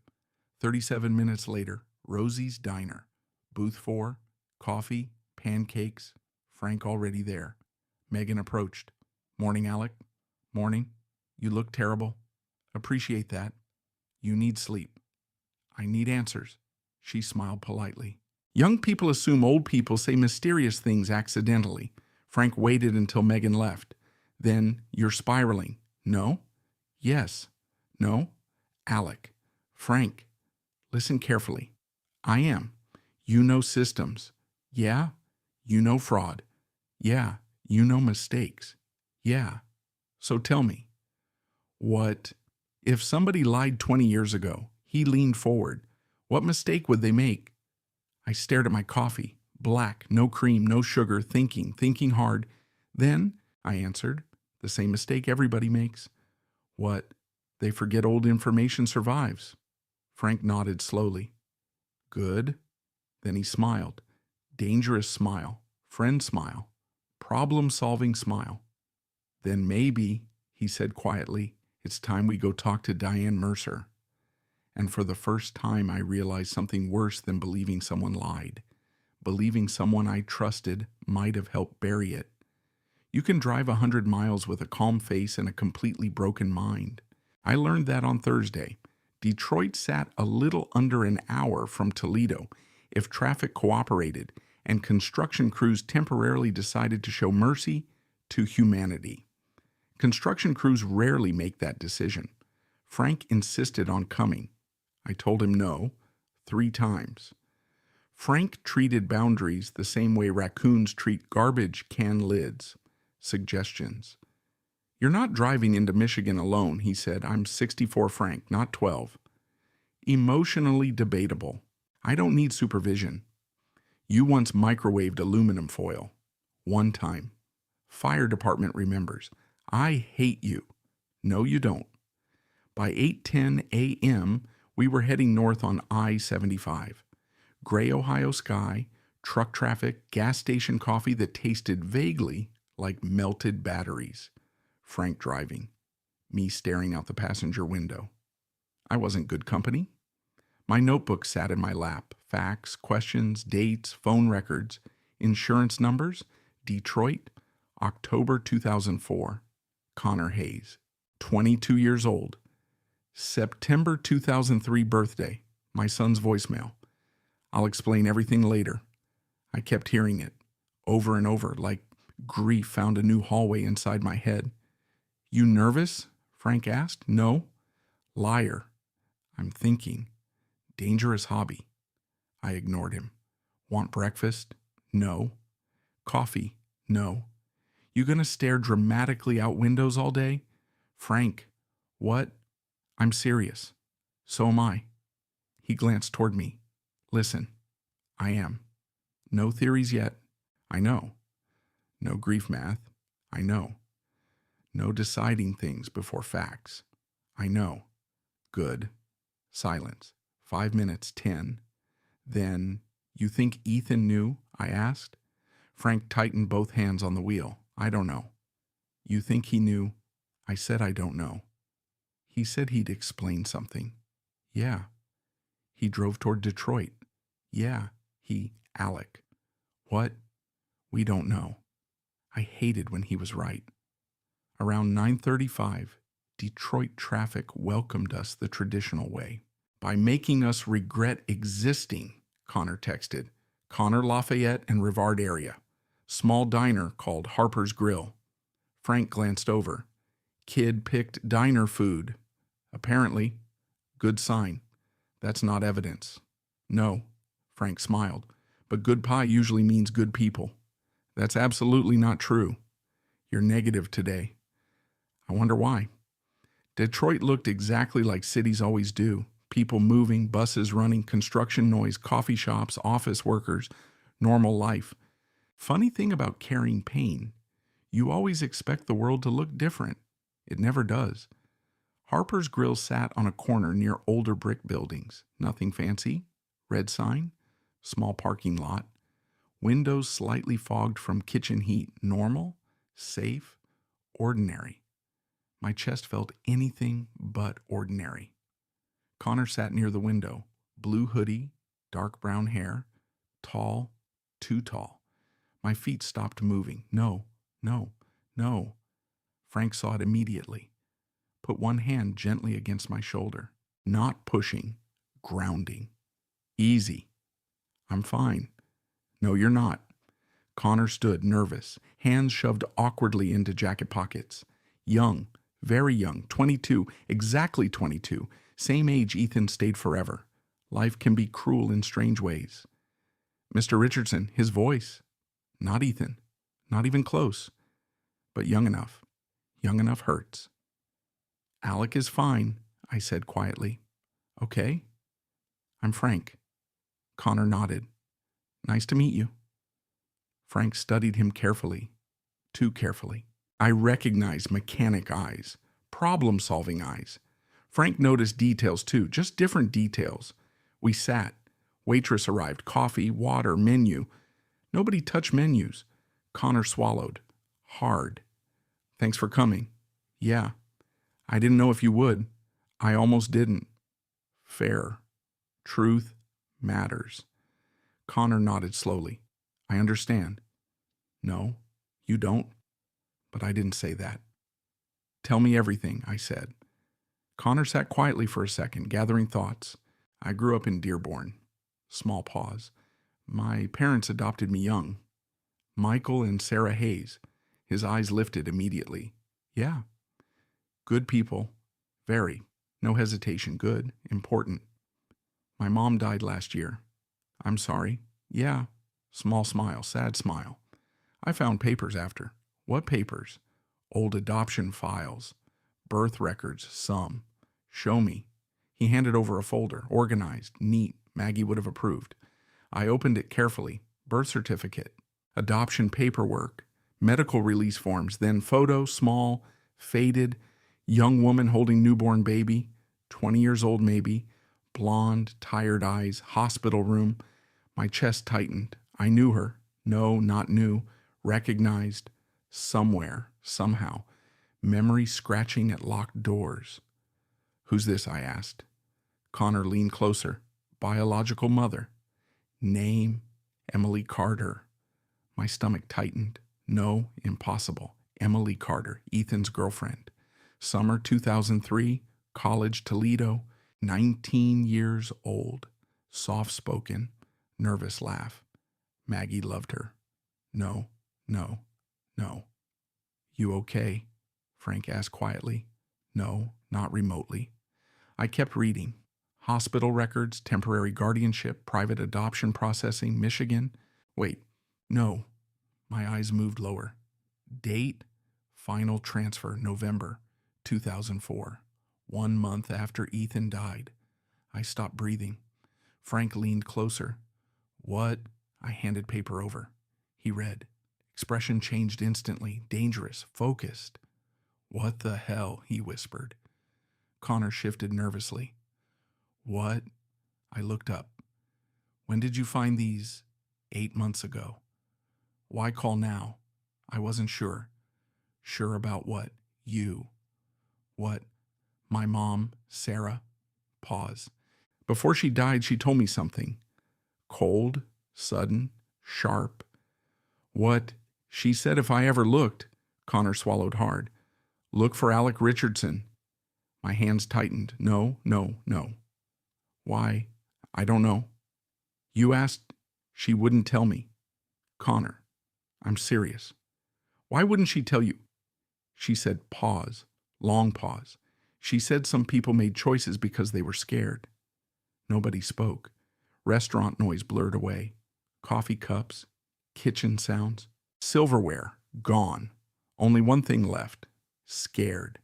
37 minutes later, Rosie's Diner. Booth 4, coffee, pancakes. Frank already there. Megan approached. Morning, Alec. Morning. You look terrible. Appreciate that. You need sleep. I need answers. She smiled politely. Young people assume old people say mysterious things accidentally. Frank waited until Megan left. Then, you're spiraling. No? Yes. No? Alec. Frank. Listen carefully. I am. You know systems. Yeah. You know fraud. Yeah. You know mistakes. Yeah. So tell me. What? If somebody lied 20 years ago, he leaned forward. What mistake would they make? I stared at my coffee. Black, no cream, no sugar, thinking hard. Then, I answered, the same mistake everybody makes. What? They forget old information survives. Frank nodded slowly. Good. Then he smiled. Dangerous smile. Friend smile. Problem-solving smile. Then maybe, he said quietly, it's time we go talk to Diane Mercer. And for the first time, I realized something worse than believing someone lied. Believing someone I trusted might have helped bury it. You can drive 100 miles with a calm face and a completely broken mind. I learned that on Thursday. Detroit sat a little under an hour from Toledo if traffic cooperated, and construction crews temporarily decided to show mercy to humanity. Construction crews rarely make that decision. Frank insisted on coming. I told him no 3 times. Frank treated boundaries the same way raccoons treat garbage can lids. Suggestions. "You're not driving into Michigan alone," he said. "I'm 64 Frank, not 12. Emotionally debatable. "I don't need supervision." "You once microwaved aluminum foil." 1 time. Fire department remembers. "I hate you." "No, you don't." By 8:10 a.m., we were heading north on I-75. Gray Ohio sky, truck traffic, gas station coffee that tasted vaguely like melted batteries. Frank driving. Me staring out the passenger window. I wasn't good company. My notebook sat in my lap. Facts, questions, dates, phone records, insurance numbers. Detroit, October 2004. Connor Hayes. 22 years old. September 2003 birthday. My son's voicemail. I'll explain everything later. I kept hearing it, over and over, like grief found a new hallway inside my head. "You nervous?" Frank asked. "No." "Liar." "I'm thinking." "Dangerous hobby." I ignored him. "Want breakfast?" "No." "Coffee?" "No." "You gonna stare dramatically out windows all day?" "Frank." "What?" "I'm serious." "So am I." He glanced toward me. "Listen." "I am." "No theories yet." "I know." "No grief math." "I know." "No deciding things before facts." "I know." "Good." Silence. 5 minutes, 10. Then, "You think Ethan knew?" I asked. Frank tightened both hands on the wheel. "I don't know." "You think he knew?" I said I don't know. He said he'd explain something. "Yeah." "He drove toward Detroit." "Yeah." Alec. "What?" "We don't know." I hated when he was right. Around 9:35, Detroit traffic welcomed us the traditional way. "By making us regret existing," Connor texted. "Connor, Lafayette, and Rivard area. Small diner called Harper's Grill." Frank glanced over. "Kid picked diner food." "Apparently." "Good sign." "That's not evidence." "No." Frank smiled. "But good pie usually means good people." "That's absolutely not true." "You're negative today." I wonder why. Detroit looked exactly like cities always do. People moving, buses running, construction noise, coffee shops, office workers, normal life. Funny thing about carrying pain, you always expect the world to look different. It never does. Harper's Grill sat on a corner near older brick buildings. Nothing fancy. Red sign. Small parking lot. Windows slightly fogged from kitchen heat. Normal. Safe. Ordinary. My chest felt anything but ordinary. Connor sat near the window. Blue hoodie. Dark brown hair. Tall. Too tall. My feet stopped moving. No. No. No. Frank saw it immediately. Put one hand gently against my shoulder. Not pushing. Grounding. "Easy." "I'm fine." "No, you're not." Connor stood, nervous, hands shoved awkwardly into jacket pockets. Young, very young, 22, exactly 22, same age Ethan stayed forever. Life can be cruel in strange ways. "Mr. Richardson," his voice. Not Ethan, not even close, but young enough. Young enough hurts. "Alec is fine," I said quietly. "Okay." "I'm Frank." Connor nodded. "Nice to meet you." Frank studied him carefully, too carefully. I recognized mechanic eyes, problem-solving eyes. Frank noticed details too, just different details. We sat. Waitress arrived, coffee, water, menu. Nobody touched menus. Connor swallowed. Hard. "Thanks for coming." "Yeah." "I didn't know if you would." "I almost didn't." Fair. Truth matters. Connor nodded slowly. "I understand." "No, you don't." But I didn't say that. "Tell me everything," I said. Connor sat quietly for a second, gathering thoughts. "I grew up in Dearborn." Small pause. My parents adopted me young. Michael and Sarah Hayes. His eyes lifted immediately. Yeah. Good people. Very. No hesitation. Good. Important. My mom died last year. I'm sorry. Yeah. Small smile. Sad smile. I found papers after. What papers? Old adoption files. Birth records. Some. Show me. He handed over a folder. Organized. Neat. Maggie would have approved. I opened it carefully. Birth certificate. Adoption paperwork. Medical release forms. Then photo. Small. Faded. Young woman holding newborn baby. 20 years old maybe. Blonde. Tired eyes. Hospital room. My chest tightened. I knew her. No, not new. Recognized. Somewhere. Somehow. Memory scratching at locked doors. Who's this? I asked. Connor leaned closer. Biological mother. Name. Emily Carter. My stomach tightened. No, impossible. Emily Carter, Ethan's girlfriend. Summer 2003, college Toledo, 19 years old. Soft-spoken, nervous laugh. Maggie loved her. No, no, no. You okay? Frank asked quietly. No, not remotely. I kept reading. Hospital records, temporary guardianship, private adoption processing, Michigan. Wait, no. My eyes moved lower. Date, final transfer, November 2004. 1 month after Ethan died. I stopped breathing. Frank leaned closer. What? I handed paper over. He read. Expression changed instantly, dangerous, focused. What the hell? He whispered. Connor shifted nervously. What? I looked up. When did you find these? 8 months ago. Why call now? I wasn't sure. Sure about what? You. What? My mom, Sarah. Pause. Before she died, she told me something. Cold, sudden, sharp. What? She said if I ever looked. Connor swallowed hard. Look for Alec Richardson. My hands tightened. No, no, no. Why? I don't know. You asked. She wouldn't tell me. Connor, I'm serious. Why wouldn't she tell you? She said pause. Long pause. She said some people made choices because they were scared. Nobody spoke. Restaurant noise blurred away. Coffee cups. Kitchen sounds. Silverware. Gone. Only one thing left. Scared.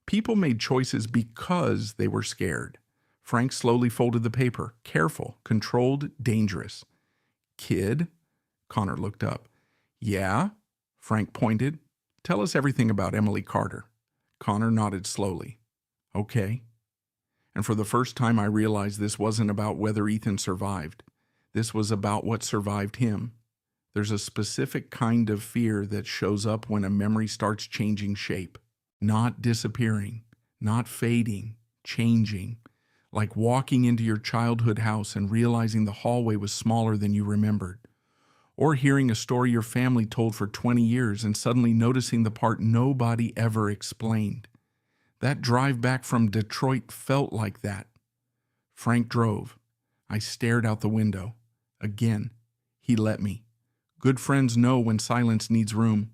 People made choices because they were scared. Frank slowly folded the paper. Careful, controlled, dangerous. Kid? Connor looked up. Yeah? Frank pointed. Tell us everything about Emily Carter. Connor nodded slowly. Okay. And for the first time I realized this wasn't about whether Ethan survived. This was about what survived him. There's a specific kind of fear that shows up when a memory starts changing shape. Not disappearing, not fading, changing. Like walking into your childhood house and realizing the hallway was smaller than you remembered. Or hearing a story your family told for 20 years and suddenly noticing the part nobody ever explained. That drive back from Detroit felt like that. Frank drove. I stared out the window. Again, he let me. Good friends know when silence needs room.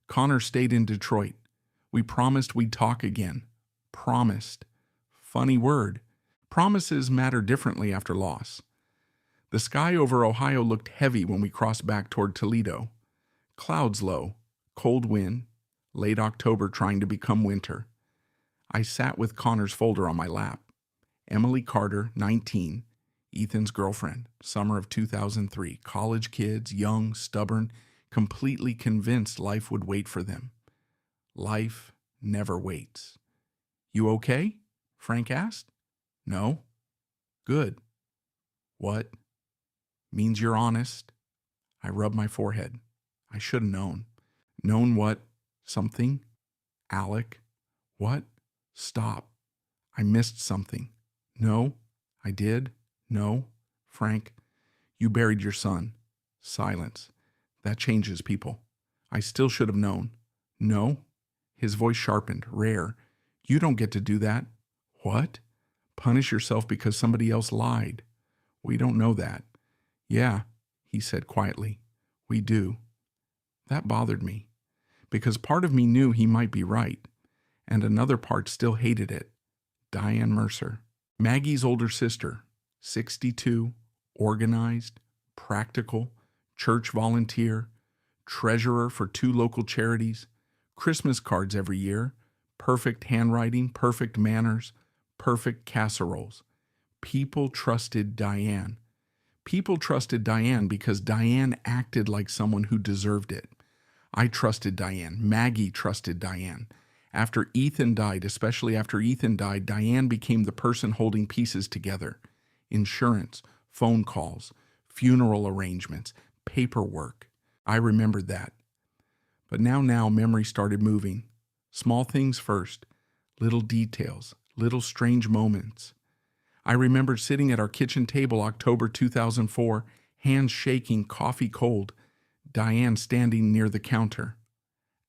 Connor stayed in Detroit. We promised we'd talk again. Promised. Funny word. Promises matter differently after loss. The sky over Ohio looked heavy when we crossed back toward Toledo. Clouds low, cold wind, late October trying to become winter. I sat with Connor's folder on my lap. Emily Carter, 19, Ethan's girlfriend, summer of 2003, college kids, young, stubborn, completely convinced life would wait for them. Life never waits. You okay? Frank asked. No. Good. What? Means you're honest. I rubbed my forehead. I should have known. Known what? Something? Alec? What? Stop. I missed something. No. I did. No. Frank, you buried your son. Silence. That changes people. I still should have known. No. His voice sharpened, rare. You don't get to do that. What? Punish yourself because somebody else lied. We don't know that. Yeah, he said quietly. We do. That bothered me, because part of me knew he might be right, and another part still hated it. Diane Mercer, Maggie's older sister, 62, organized, practical, church volunteer, treasurer for 2 local charities, Christmas cards every year, perfect handwriting, perfect manners, perfect casseroles. People trusted Diane. People trusted Diane because Diane acted like someone who deserved it. I trusted Diane. Maggie trusted Diane. After Ethan died, especially after Ethan died, Diane became the person holding pieces together. Insurance, phone calls, funeral arrangements, paperwork. I remembered that. But now memory started moving. Small things first, little details, little strange moments. I remembered sitting at our kitchen table October 2004, hands shaking, coffee cold, Diane standing near the counter.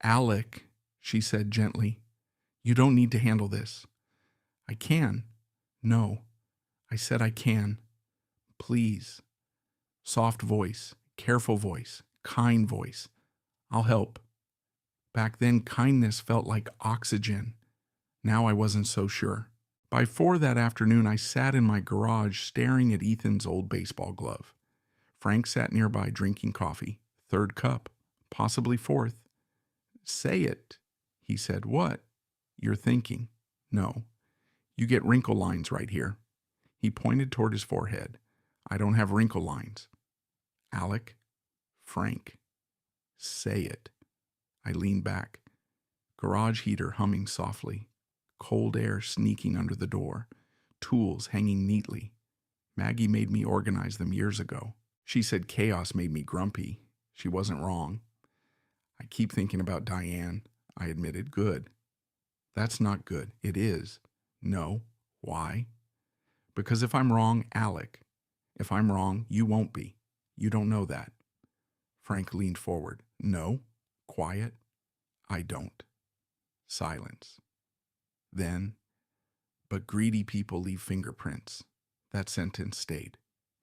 Alec, she said gently, you don't need to handle this. I can. No, I said I can. Please. Soft voice, careful voice, kind voice. I'll help. Back then, kindness felt like oxygen. Now I wasn't so sure. By 4 that afternoon, I sat in my garage staring at Ethan's old baseball glove. Frank sat nearby drinking coffee. 3rd cup, possibly 4th. Say it, he said. What? You're thinking. No. You get wrinkle lines right here. He pointed toward his forehead. I don't have wrinkle lines. Alec, Frank, say it. I leaned back. Garage heater humming softly. Cold air sneaking under the door. Tools hanging neatly. Maggie made me organize them years ago. She said chaos made me grumpy. She wasn't wrong. I keep thinking about Diane, I admitted. Good. That's not good. It is. No. Why? Because if I'm wrong, Alec. If I'm wrong, you won't be. You don't know that. Frank leaned forward. No. Quiet. I don't. Silence. Then, but greedy people leave fingerprints. That sentence stayed.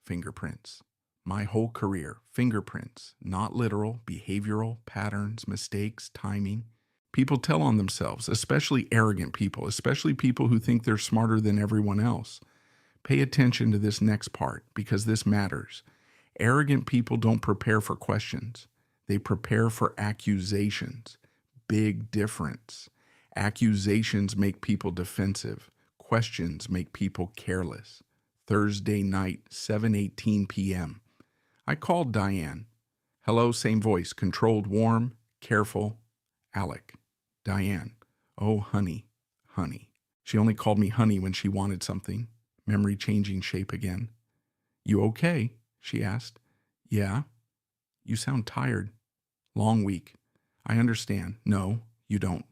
Fingerprints. My whole career, fingerprints, not literal, behavioral, patterns, mistakes, timing. People tell on themselves, especially arrogant people, especially people who think they're smarter than everyone else. Pay attention to this next part, because this matters. Arrogant people don't prepare for questions. They prepare for accusations. Big difference. Accusations make people defensive. Questions make people careless. Thursday night, 7:18 p.m. I called Diane. Hello, same voice, controlled, warm, careful. Alec. Diane. Oh, honey, honey. She only called me honey when she wanted something. Memory changing shape again. You okay? She asked. Yeah. You sound tired. Long week. I understand. No, you don't.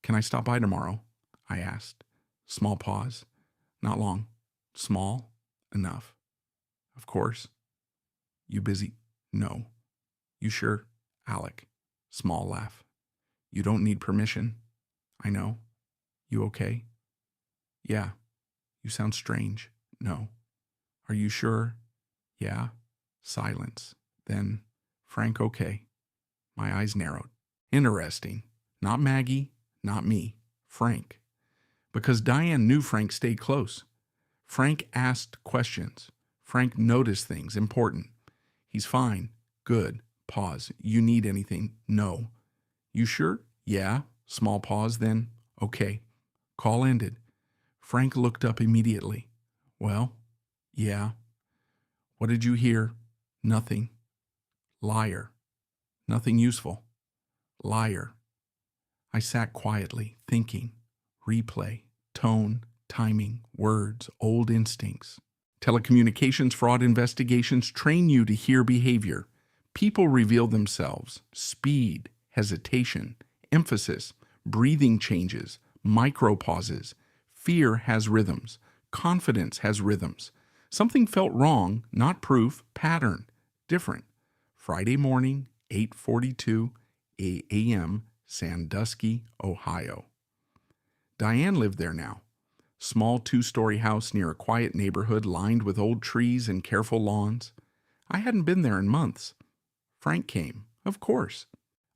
Can I stop by tomorrow? I asked. Small pause. Not long. Small? Enough. Of course. You busy? No. You sure? Alec. Small laugh. You don't need permission. I know. You okay? Yeah. You sound strange. No. Are you sure? Yeah. Silence. Then, Frank, okay. My eyes narrowed. Interesting. Not Maggie, not me. Frank. Because Diane knew Frank stayed close. Frank asked questions. Frank noticed things important. He's fine. Good. Pause. You need anything? No. You sure? Yeah. Small pause, then, okay. Call ended. Frank looked up immediately. Well, yeah. What did you hear? Nothing. Liar. Nothing useful. Liar. I sat quietly, thinking. Replay. Tone. Timing. Words. Old instincts. Telecommunications fraud investigations train you to hear behavior. People reveal themselves. Speed. Hesitation. Emphasis. Breathing changes. Micro pauses. Fear has rhythms. Confidence has rhythms. Something felt wrong, not proof, pattern. Different. Friday morning, 8:42 a.m., Sandusky, Ohio. Diane lived there now. Small 2-story house near a quiet neighborhood lined with old trees and careful lawns. I hadn't been there in months. Frank came. Of course.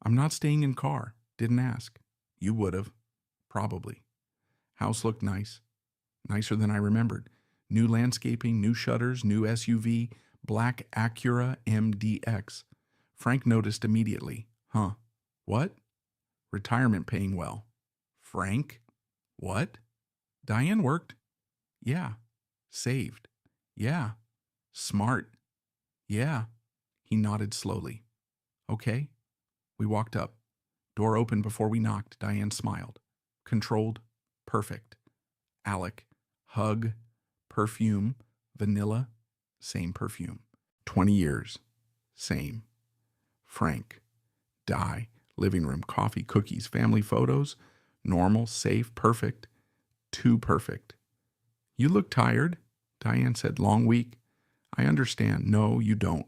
I'm not staying in car. Didn't ask. You would have. Probably. House looked nice. Nicer than I remembered. New landscaping, new shutters, new SUV, black Acura MDX. Frank noticed immediately. Huh. What? Retirement paying well. Frank? What? Diane worked. Yeah. Saved. Yeah. Smart. Yeah. He nodded slowly. Okay. We walked up. Door opened before we knocked. Diane smiled. Controlled. Perfect. Alec. Hug. Perfume. Vanilla. Same perfume. 20 years. Same. Frank. Die. Living room. Coffee. Cookies. Family photos. Normal. Safe. Perfect. Too perfect. You look tired, Diane said. Long week. I understand. No, you don't.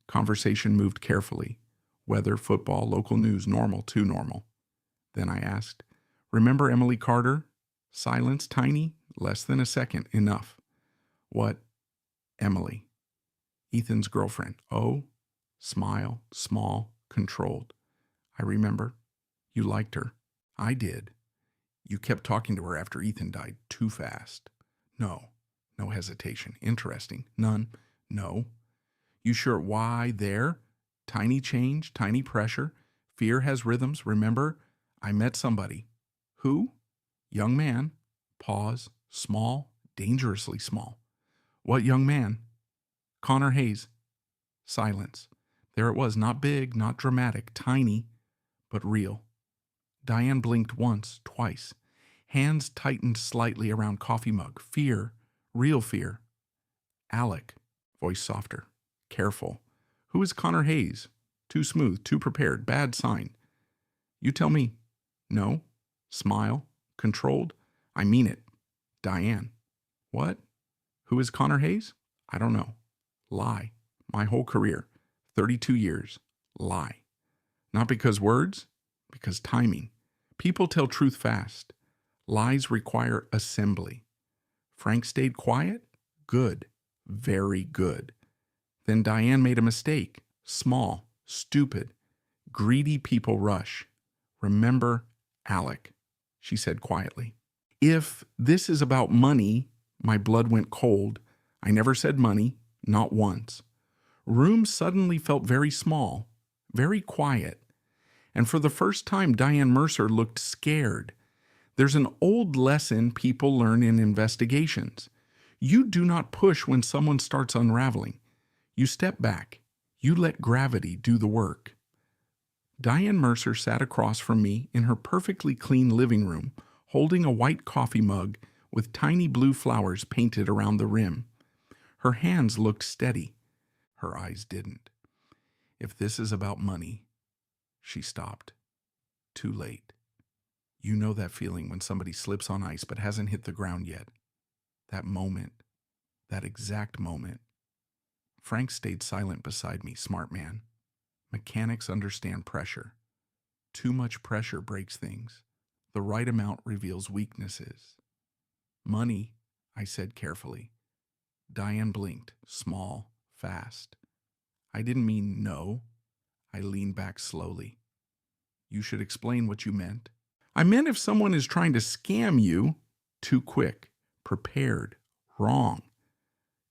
Conversation moved carefully. Weather, football, local news, normal, too normal. Then I asked, remember Emily Carter? Silence, tiny, less than a second, enough. What? Emily. Ethan's girlfriend. Oh, smile, small, controlled. I remember. You liked her. I did. You kept talking to her after Ethan died too fast. No. No hesitation. Interesting. None. No. You sure? Why there? Tiny change, tiny pressure. Fear has rhythms. Remember, I met somebody. Who? Young man. Pause. Small. Dangerously small. What young man? Connor Hayes. Silence. There it was. Not big, not dramatic. Tiny, but real. Diane blinked once, twice. Hands tightened slightly around coffee mug. Fear. Real fear. Alec. Voice softer. Careful. Who is Connor Hayes? Too smooth, too prepared. Bad sign. You tell me. No. Smile. Controlled. I mean it. Diane. What? Who is Connor Hayes? I don't know. Lie. My whole career. 32 years. Lie. Not because words, because timing. People tell truth fast. Lies require assembly. Frank stayed quiet? Good. Very good. Then Diane made a mistake. Small. Stupid. Greedy people rush. Remember Alec, she said quietly. If this is about money, my blood went cold. I never said money, not once. Room suddenly felt very small, very quiet. And for the first time, Diane Mercer looked scared. There's an old lesson people learn in investigations. You do not push when someone starts unraveling. You step back. You let gravity do the work. Diane Mercer sat across from me in her perfectly clean living room, holding a white coffee mug with tiny blue flowers painted around the rim. Her hands looked steady. Her eyes didn't. If this is about money, she stopped. Too late. You know that feeling when somebody slips on ice but hasn't hit the ground yet. That moment, that exact moment. Frank stayed silent beside me, smart man. Mechanics understand pressure. Too much pressure breaks things. The right amount reveals weaknesses. Money, I said carefully. Diane blinked, small, fast. I didn't mean no. I leaned back slowly. You should explain what you meant. I meant if someone is trying to scam you, too quick, prepared, wrong.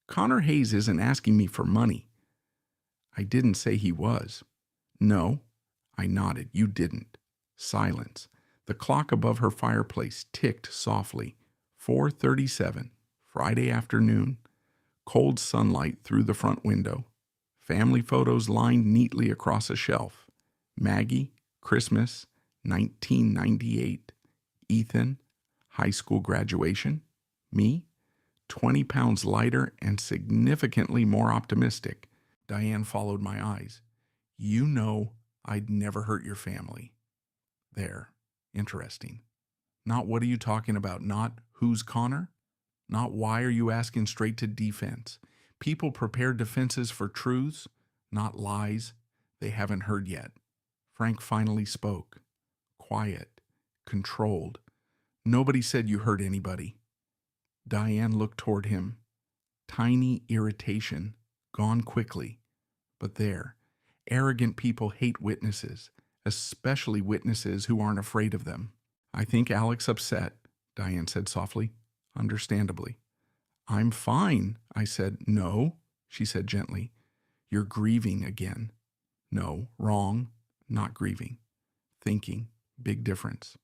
Connor Hayes isn't asking me for money. I didn't say he was. No. I nodded. You didn't. Silence. The clock above her fireplace ticked softly. 4:37, Friday afternoon. Cold sunlight through the front window. Family photos lined neatly across a shelf. Maggie, Christmas, 1998. Ethan, high school graduation. Me, 20 pounds lighter and significantly more optimistic. Diane followed my eyes. You know I'd never hurt your family. There. Interesting. Not what are you talking about, not who's Connor? Not why are you asking straight to defense. People prepare defenses for truths, not lies they haven't heard yet. Frank finally spoke. Quiet. Controlled. Nobody said you hurt anybody. Diane looked toward him. Tiny irritation. gone quickly. But there, arrogant people hate witnesses, especially witnesses who aren't afraid of them. I think Alec's upset, Diane said softly, understandably. I'm fine, I said. No, she said gently. You're grieving again. No, wrong, not grieving. Thinking, big difference.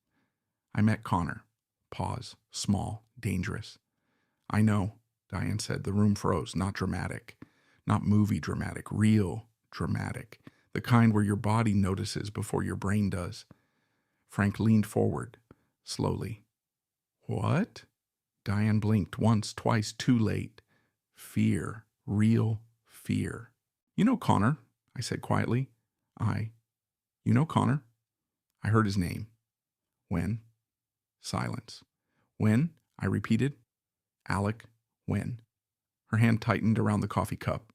I met Connor. Pause, small, dangerous. I know, Diane said. The room froze, not dramatic. Not movie dramatic, real dramatic. The kind where your body notices before your brain does. Frank leaned forward, slowly. What? Diane blinked once, twice, too late. Fear, real fear. You know Connor, I said quietly. You know Connor? I heard his name. When? Silence. When? I repeated. Alec, when? Her hand tightened around the coffee cup.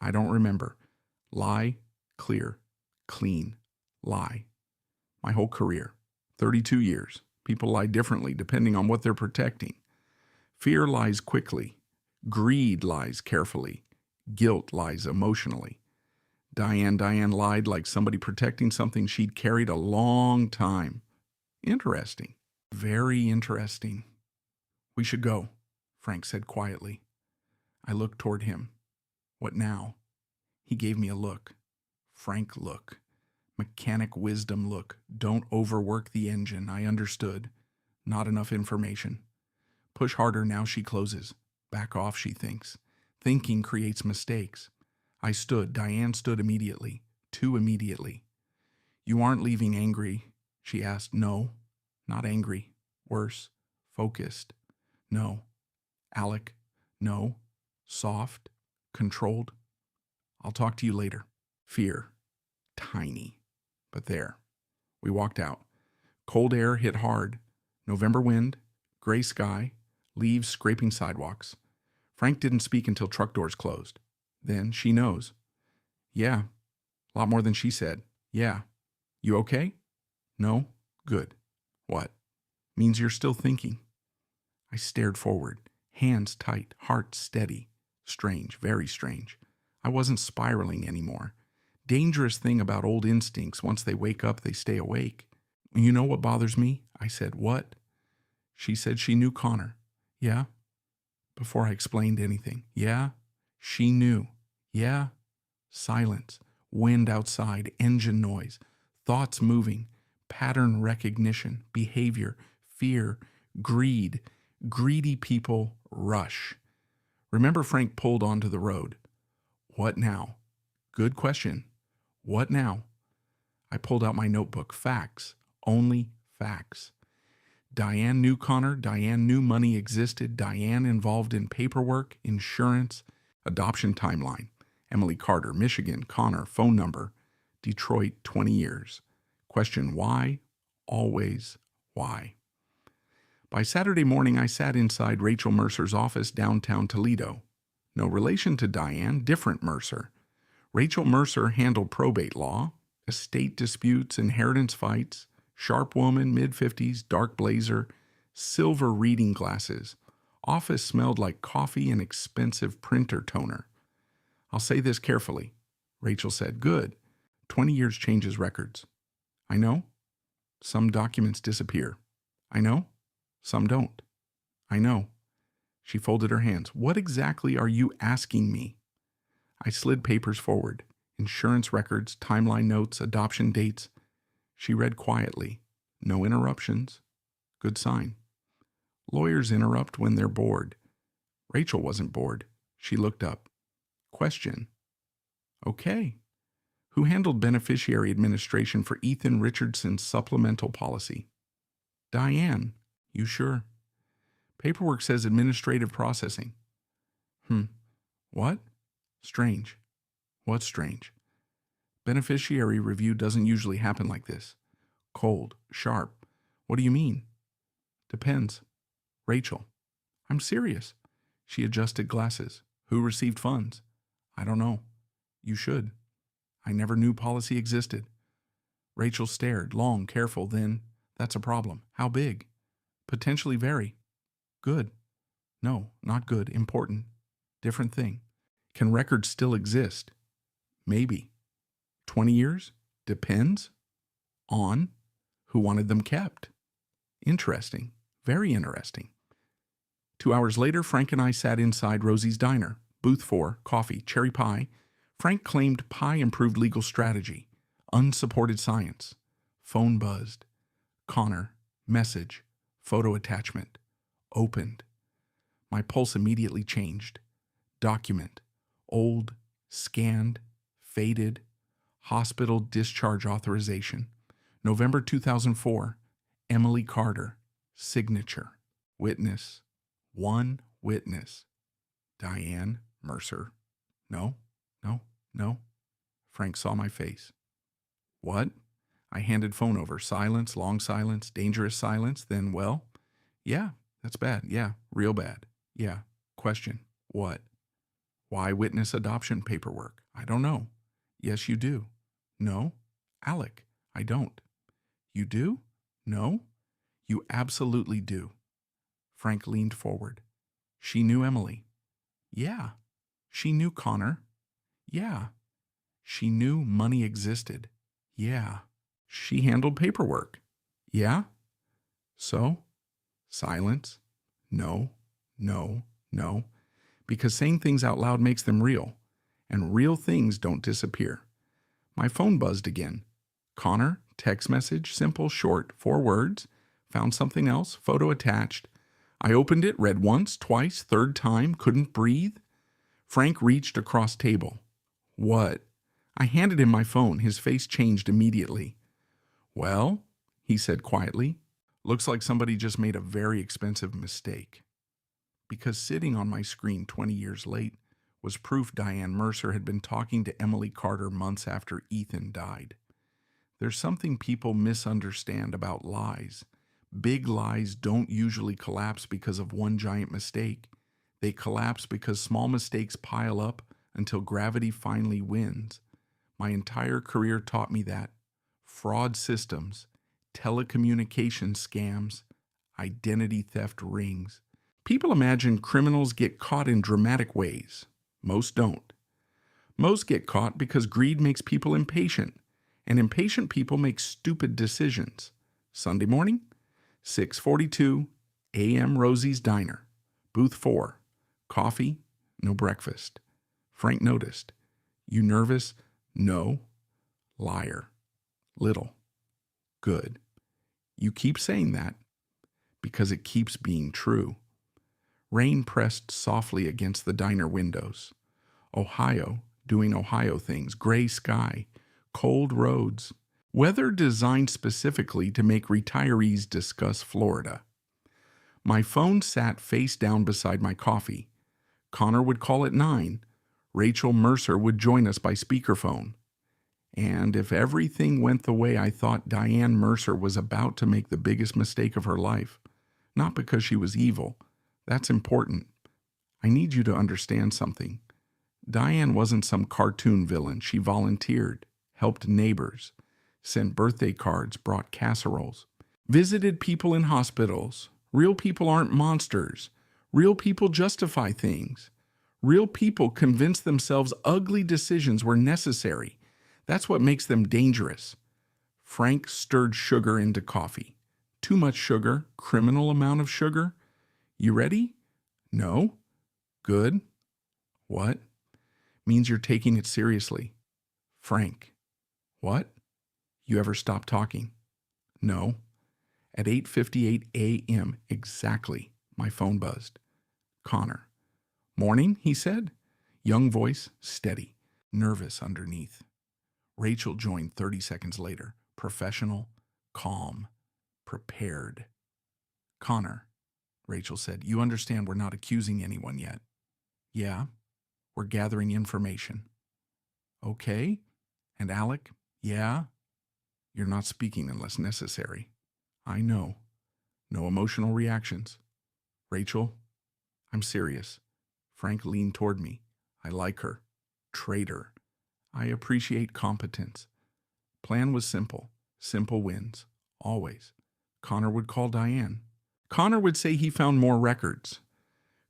I don't remember. Lie, clear, clean, lie. My whole career. 32 years. People lie differently depending on what they're protecting. Fear lies quickly. Greed lies carefully. Guilt lies emotionally. Diane lied like somebody protecting something she'd carried a long time. Interesting. Very interesting. We should go, Frank said quietly. I looked toward him. What now? He gave me a look. Frank look. Mechanic wisdom look. Don't overwork the engine, I understood. Not enough information. Push harder now she closes. Back off, she thinks. Thinking creates mistakes. I stood. Diane stood immediately. Too immediately. You aren't leaving angry, she asked. No, not angry. Worse. Focused. No. Alec. No. Soft. Controlled. I'll talk to you later. Fear. Tiny. But there. We walked out. Cold air hit hard. November wind. Gray sky. Leaves scraping sidewalks. Frank didn't speak until truck doors closed. Then she knows. Yeah. A lot more than she said. Yeah. You okay? No? Good. What? Means you're still thinking. I stared forward. Hands tight. Heart steady. Strange. Very strange. I wasn't spiraling anymore. Dangerous thing about old instincts. Once they wake up, they stay awake. You know what bothers me? I said, what? She said she knew Connor. Yeah? Before I explained anything. Yeah? She knew. Yeah? Silence. Wind outside. Engine noise. Thoughts moving. Pattern recognition. Behavior. Fear. Greed. Greedy people rush. Remember Frank pulled onto the road. What now? Good question. What now? I pulled out my notebook. Facts. Only facts. Diane knew Connor. Diane knew money existed. Diane involved in paperwork, insurance, adoption timeline. Emily Carter, Michigan. Connor, phone number. Detroit, 20 years. Question why? Always why. By Saturday morning, I sat inside Rachel Mercer's office downtown Toledo. No relation to Diane, different Mercer. Rachel Mercer handled probate law, estate disputes, inheritance fights, sharp woman, mid-50s, dark blazer, silver reading glasses. Office smelled like coffee and expensive printer toner. I'll say this carefully. Rachel said, good. 20 years changes records. I know. Some documents disappear. I know. Some don't. I know. She folded her hands. What exactly are you asking me? I slid papers forward. Insurance records, timeline notes, adoption dates. She read quietly. No interruptions. Good sign. Lawyers interrupt when they're bored. Rachel wasn't bored. She looked up. Question. Okay. Who handled beneficiary administration for Ethan Richardson's supplemental policy? Diane. You sure? Paperwork says administrative processing. What? Strange. What's strange? Beneficiary review doesn't usually happen like this. Cold, sharp. What do you mean? Depends. Rachel. I'm serious. She adjusted glasses. Who received funds? I don't know. You should. I never knew policy existed. Rachel stared, long, careful, then, that's a problem. How big? Potentially very. Good. No, not good. Important. Different thing. Can records still exist? Maybe. 20 years? Depends on who wanted them kept. Interesting. Very interesting. 2 hours later, Frank and I sat inside Rosie's diner. Booth 4, coffee, cherry pie. Frank claimed pie improved legal strategy. Unsupported science. Phone buzzed. Connor. Message. Photo attachment. Opened. My pulse immediately changed. Document. Old. Scanned. Faded. Hospital discharge authorization. November 2004. Emily Carter. Signature. Witness. One witness. Diane Mercer. No, no, no. Frank saw my face. What? I handed phone over. Silence, long silence, dangerous silence. Then, well, yeah, that's bad. Yeah, real bad. Yeah. Question. What? Why witness adoption paperwork? I don't know. Yes, you do. No. Alec, I don't. You do? No. You absolutely do. Frank leaned forward. She knew Emily. Yeah. She knew Connor. Yeah. She knew money existed. Yeah. She handled paperwork. Yeah. So? Silence. No, no, no. Because saying things out loud makes them real. And real things don't disappear. My phone buzzed again. Connor, text message, simple, short, 4 words. Found something else, photo attached. I opened it, read once, twice, third time, couldn't breathe. Frank reached across table. What? I handed him my phone. His face changed immediately. Well, he said quietly, looks like somebody just made a very expensive mistake. Because sitting on my screen 20 years late was proof Diane Mercer had been talking to Emily Carter months after Ethan died. There's something people misunderstand about lies. Big lies don't usually collapse because of one giant mistake. They collapse because small mistakes pile up until gravity finally wins. My entire career taught me that. Fraud systems, telecommunication scams, identity theft rings. People imagine criminals get caught in dramatic ways. Most don't. Most get caught because greed makes people impatient, and impatient people make stupid decisions. Sunday morning, 6:42 a.m. Rosie's Diner. Booth 4. Coffee, no breakfast. Frank noticed. You nervous? No. Liar. Little. Good. You keep saying that because it keeps being true. Rain pressed softly against the diner windows. Ohio, doing Ohio things, gray sky, cold roads, weather designed specifically to make retirees discuss Florida. My phone sat face down beside my coffee. Connor would call at 9. Rachel Mercer would join us by speakerphone. And if everything went the way I thought, Diane Mercer was about to make the biggest mistake of her life. Not because she was evil. That's important. I need you to understand something. Diane wasn't some cartoon villain. She volunteered, helped neighbors, sent birthday cards, brought casseroles, visited people in hospitals. Real people aren't monsters. Real people justify things. Real people convince themselves ugly decisions were necessary. That's what makes them dangerous. Frank stirred sugar into coffee. Too much sugar, criminal amount of sugar. You ready? No. Good. What? Means you're taking it seriously. Frank. What? You ever stop talking? No. At 8:58 a.m. exactly, my phone buzzed. Connor. Morning, he said. Young voice, steady, nervous underneath. Rachel joined 30 seconds later. Professional, calm, prepared. Connor, Rachel said, you understand we're not accusing anyone yet. Yeah, we're gathering information. Okay. And Alec, yeah, you're not speaking unless necessary. I know. No emotional reactions. Rachel, I'm serious. Frank leaned toward me. I like her. Traitor. I appreciate competence. Plan was simple. Simple wins. Always. Connor would call Diane. Connor would say he found more records.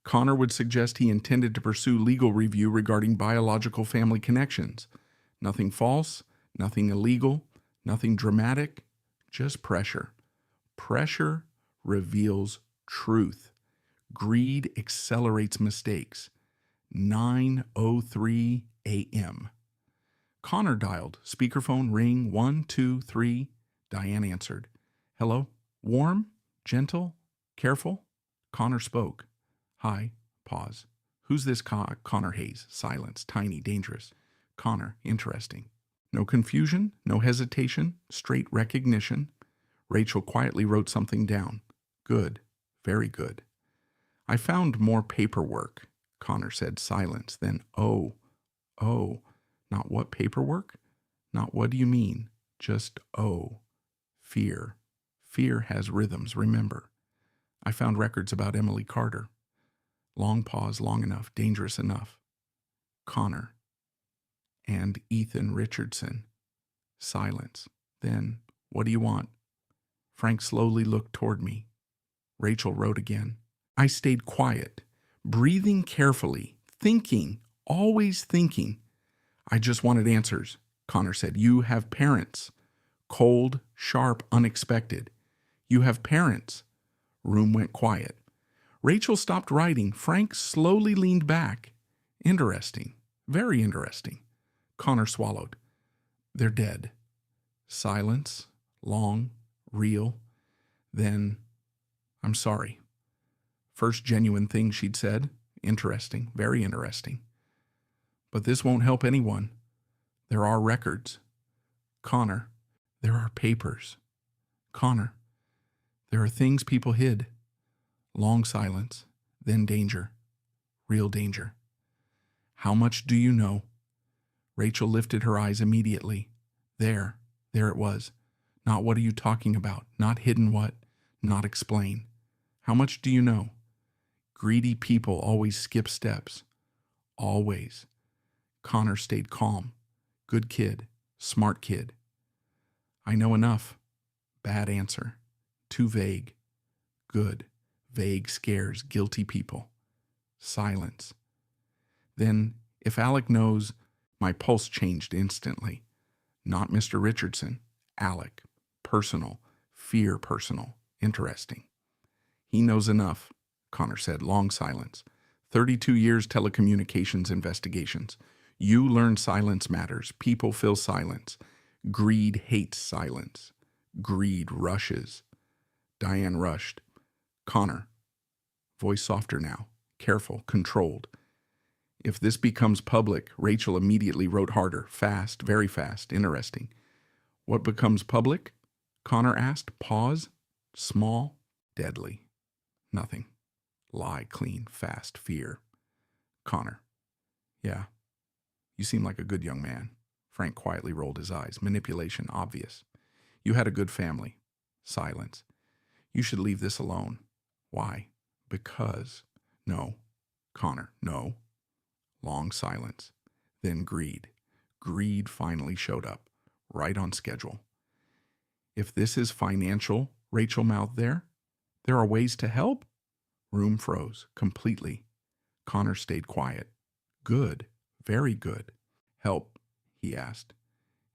Connor would suggest he intended to pursue legal review regarding biological family connections. Nothing false, nothing illegal, nothing dramatic, just pressure. Pressure reveals truth. Greed accelerates mistakes. 9:03 a.m. Connor dialed. Speakerphone ring 1, 2, 3. Diane answered. Hello? Warm? Gentle? Careful? Connor spoke. Hi. Pause. Who's this Connor Hayes? Silence. Tiny. Dangerous. Connor. Interesting. No confusion, no hesitation, straight recognition. Rachel quietly wrote something down. Good. Very good. I found more paperwork, Connor said. Silence. Then, oh. Not what paperwork? Not what do you mean? Just oh. Fear. Fear has rhythms, remember. I found records about Emily Carter. Long pause, long enough, dangerous enough. Connor. And Ethan Richardson. Silence. Then, what do you want? Frank slowly looked toward me. Rachel wrote again. I stayed quiet, breathing carefully, thinking, always thinking. I just wanted answers, Connor said. You have parents. Cold, sharp, unexpected. You have parents. Room went quiet. Rachel stopped writing. Frank slowly leaned back. Interesting. Very interesting. Connor swallowed. They're dead. Silence. Long. Real. Then, I'm sorry. First genuine thing she'd said. Interesting. Very interesting. But this won't help anyone. There are records. Connor, there are papers. Connor, there are things people hid. Long silence, then danger. Real danger. How much do you know? Rachel lifted her eyes immediately. There it was. Not what are you talking about, not hidden what, not explain. How much do you know? Greedy people always skip steps. Always. Connor stayed calm. Good kid. Smart kid. I know enough. Bad answer. Too vague. Good. Vague scares guilty people. Silence. Then, if Alec knows, my pulse changed instantly. Not Mr. Richardson. Alec. Personal. Fear personal. Interesting. He knows enough, Connor said. Long silence. 32 years telecommunications investigations. You learn silence matters. People fill silence. Greed hates silence. Greed rushes. Diane rushed. Connor. Voice softer now. Careful. Controlled. If this becomes public, Rachel immediately wrote harder. Fast. Very fast. Interesting. What becomes public? Connor asked. Pause. Small. Deadly. Nothing. Lie. Clean. Fast. Fear. Connor. Yeah. You seem like a good young man. Frank quietly rolled his eyes. Manipulation, obvious. You had a good family. Silence. You should leave this alone. Why? Because. No. Connor, no. Long silence. Then greed. Greed finally showed up. Right on schedule. If this is financial, Rachel mouthed there are ways to help? Room froze. Completely. Connor stayed quiet. Good. Very good. Help, he asked.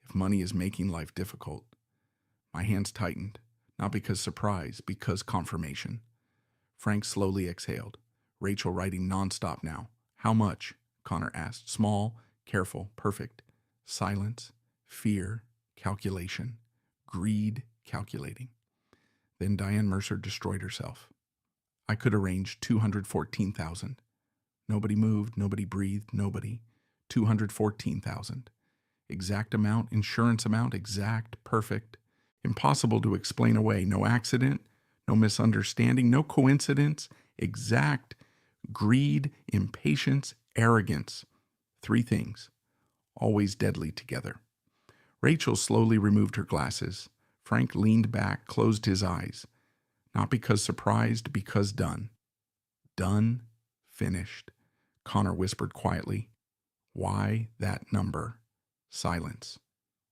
If money is making life difficult. My hands tightened, not because surprise, because confirmation. Frank slowly exhaled. Rachel writing nonstop now. How much? Connor asked. Small, careful, perfect. Silence, fear, calculation, greed, calculating. Then Diane Mercer destroyed herself. I could arrange $214,000. Nobody moved, nobody breathed, nobody. $214,000. Exact amount, insurance amount, exact, perfect. Impossible to explain away. No accident, no misunderstanding, no coincidence. Exact. Greed, impatience, arrogance. 3 things. Always deadly together. Rachel slowly removed her glasses. Frank leaned back, closed his eyes. Not because surprised, because done. Done, finished. Connor whispered quietly. Why that number? Silence.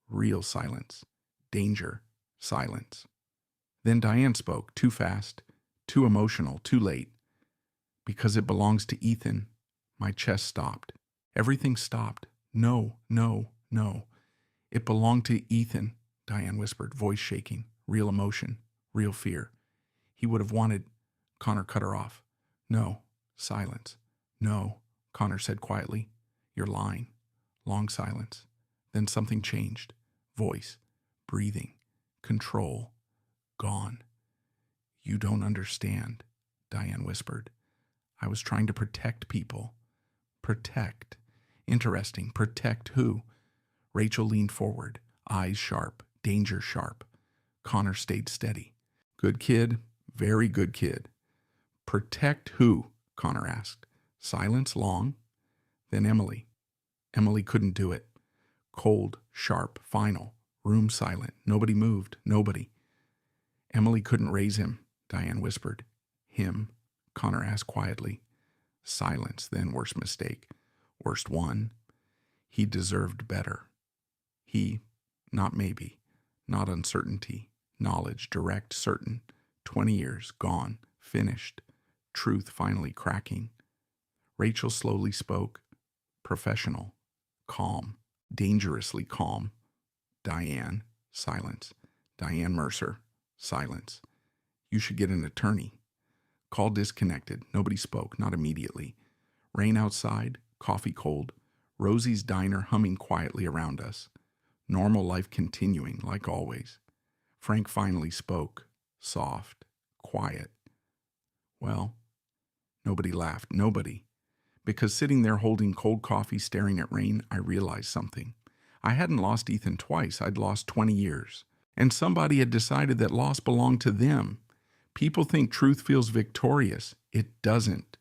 Real silence. Danger. Silence. Then Diane spoke, too fast, too emotional, too late. Because it belongs to Ethan. My chest stopped. Everything stopped. No, no, no. It belonged to Ethan, Diane whispered, voice shaking. Real emotion, real fear. He would have wanted... Connor cut her off. No. Silence. No, Connor said quietly. You're lying. Long silence. Then something changed. Voice. Breathing. Control. Gone. You don't understand, Diane whispered. I was trying to protect people. Protect. Interesting. Protect who? Rachel leaned forward, eyes sharp, danger sharp. Connor stayed steady. Good kid. Very good kid. Protect who? Connor asked. Silence long. Then Emily. Emily couldn't do it. Cold, sharp, final. Room silent. Nobody moved. Nobody. Emily couldn't raise him, Diane whispered. Him? Connor asked quietly. Silence, then worst mistake. Worst one. He deserved better. He, not maybe, not uncertainty, knowledge, direct, certain. 20 years, gone, finished. Truth finally cracking. Rachel slowly spoke. Professional. Calm. Dangerously calm. Diane. Silence. Diane Mercer. Silence. You should get an attorney. Call disconnected. Nobody spoke, not immediately. Rain outside, coffee cold. Rosie's diner humming quietly around us. Normal life continuing, like always. Frank finally spoke. Soft. Quiet. Well, nobody laughed. Nobody. Because sitting there holding cold coffee staring at rain, I realized something. I hadn't lost Ethan twice. I'd lost 20 years. And somebody had decided that loss belonged to them. People think truth feels victorious. It doesn't.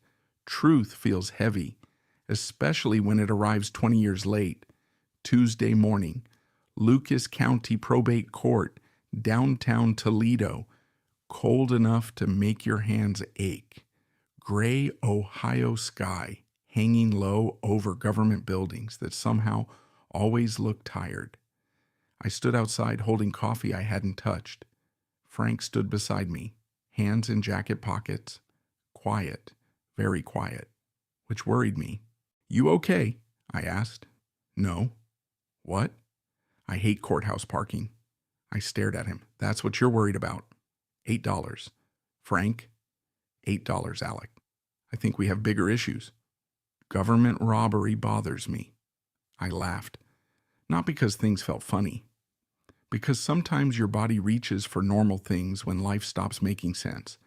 Truth feels heavy, especially when it arrives 20 years late. Tuesday morning, Lucas County Probate Court, downtown Toledo. Cold enough to make your hands ache. Gray Ohio sky hanging low over government buildings that somehow always look tired. I stood outside holding coffee I hadn't touched. Frank stood beside me, hands in jacket pockets. Quiet, very quiet, which worried me. You okay? I asked. No. What? I hate courthouse parking. I stared at him. That's what you're worried about. $8. Frank? $8, Alec. I think we have bigger issues. Government robbery bothers me. I laughed. Not because things felt funny. Because sometimes your body reaches for normal things when life stops making sense.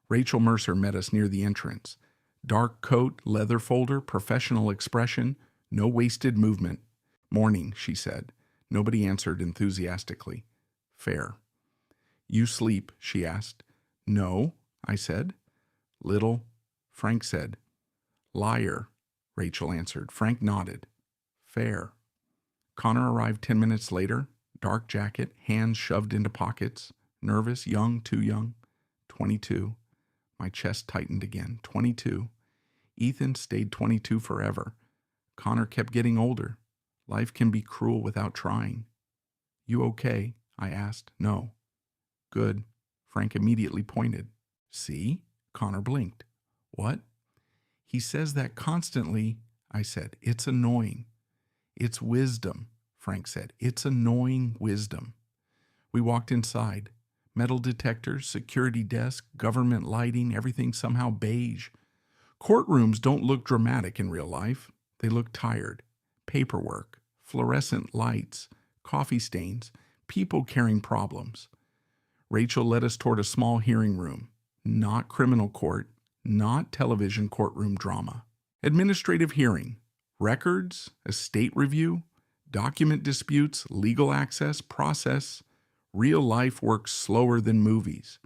Rachel Mercer met us near the entrance. Dark coat, leather folder, professional expression, no wasted movement. Morning, she said. Nobody answered enthusiastically. Fair. You sleep, she asked. No, I said. Little, Frank said. Liar, Rachel answered. Frank nodded. Fair. Connor arrived 10 minutes later, dark jacket, hands shoved into pockets, nervous, young, too young. 22. My chest tightened again. 22. Ethan stayed 22 forever. Connor kept getting older. Life can be cruel without trying. You okay? I asked. No. Good. Frank immediately pointed. See? Connor blinked. What? He says that constantly, I said. It's annoying. It's wisdom, Frank said. It's annoying wisdom. We walked inside. Metal detectors, security desk, government lighting, everything somehow beige. Courtrooms don't look dramatic in real life. They look tired. Paperwork, fluorescent lights, coffee stains, people carrying problems. Rachel led us toward a small hearing room. Not criminal court, not television courtroom drama. Administrative hearing. Records, estate review, document disputes, legal access, process. Real life works slower than movies.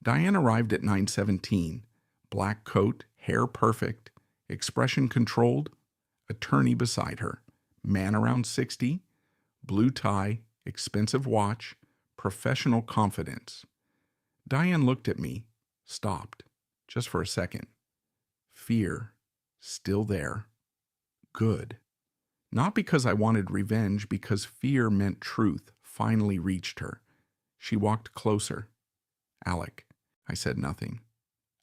Diane arrived at 9:17. Black coat, hair perfect, expression controlled, attorney beside her, man around 60, blue tie, expensive watch, professional confidence. Diane looked at me, stopped, just for a second. Fear, still there. Good. Not because I wanted revenge, because fear meant truth finally reached her. She walked closer. Alec. I said nothing.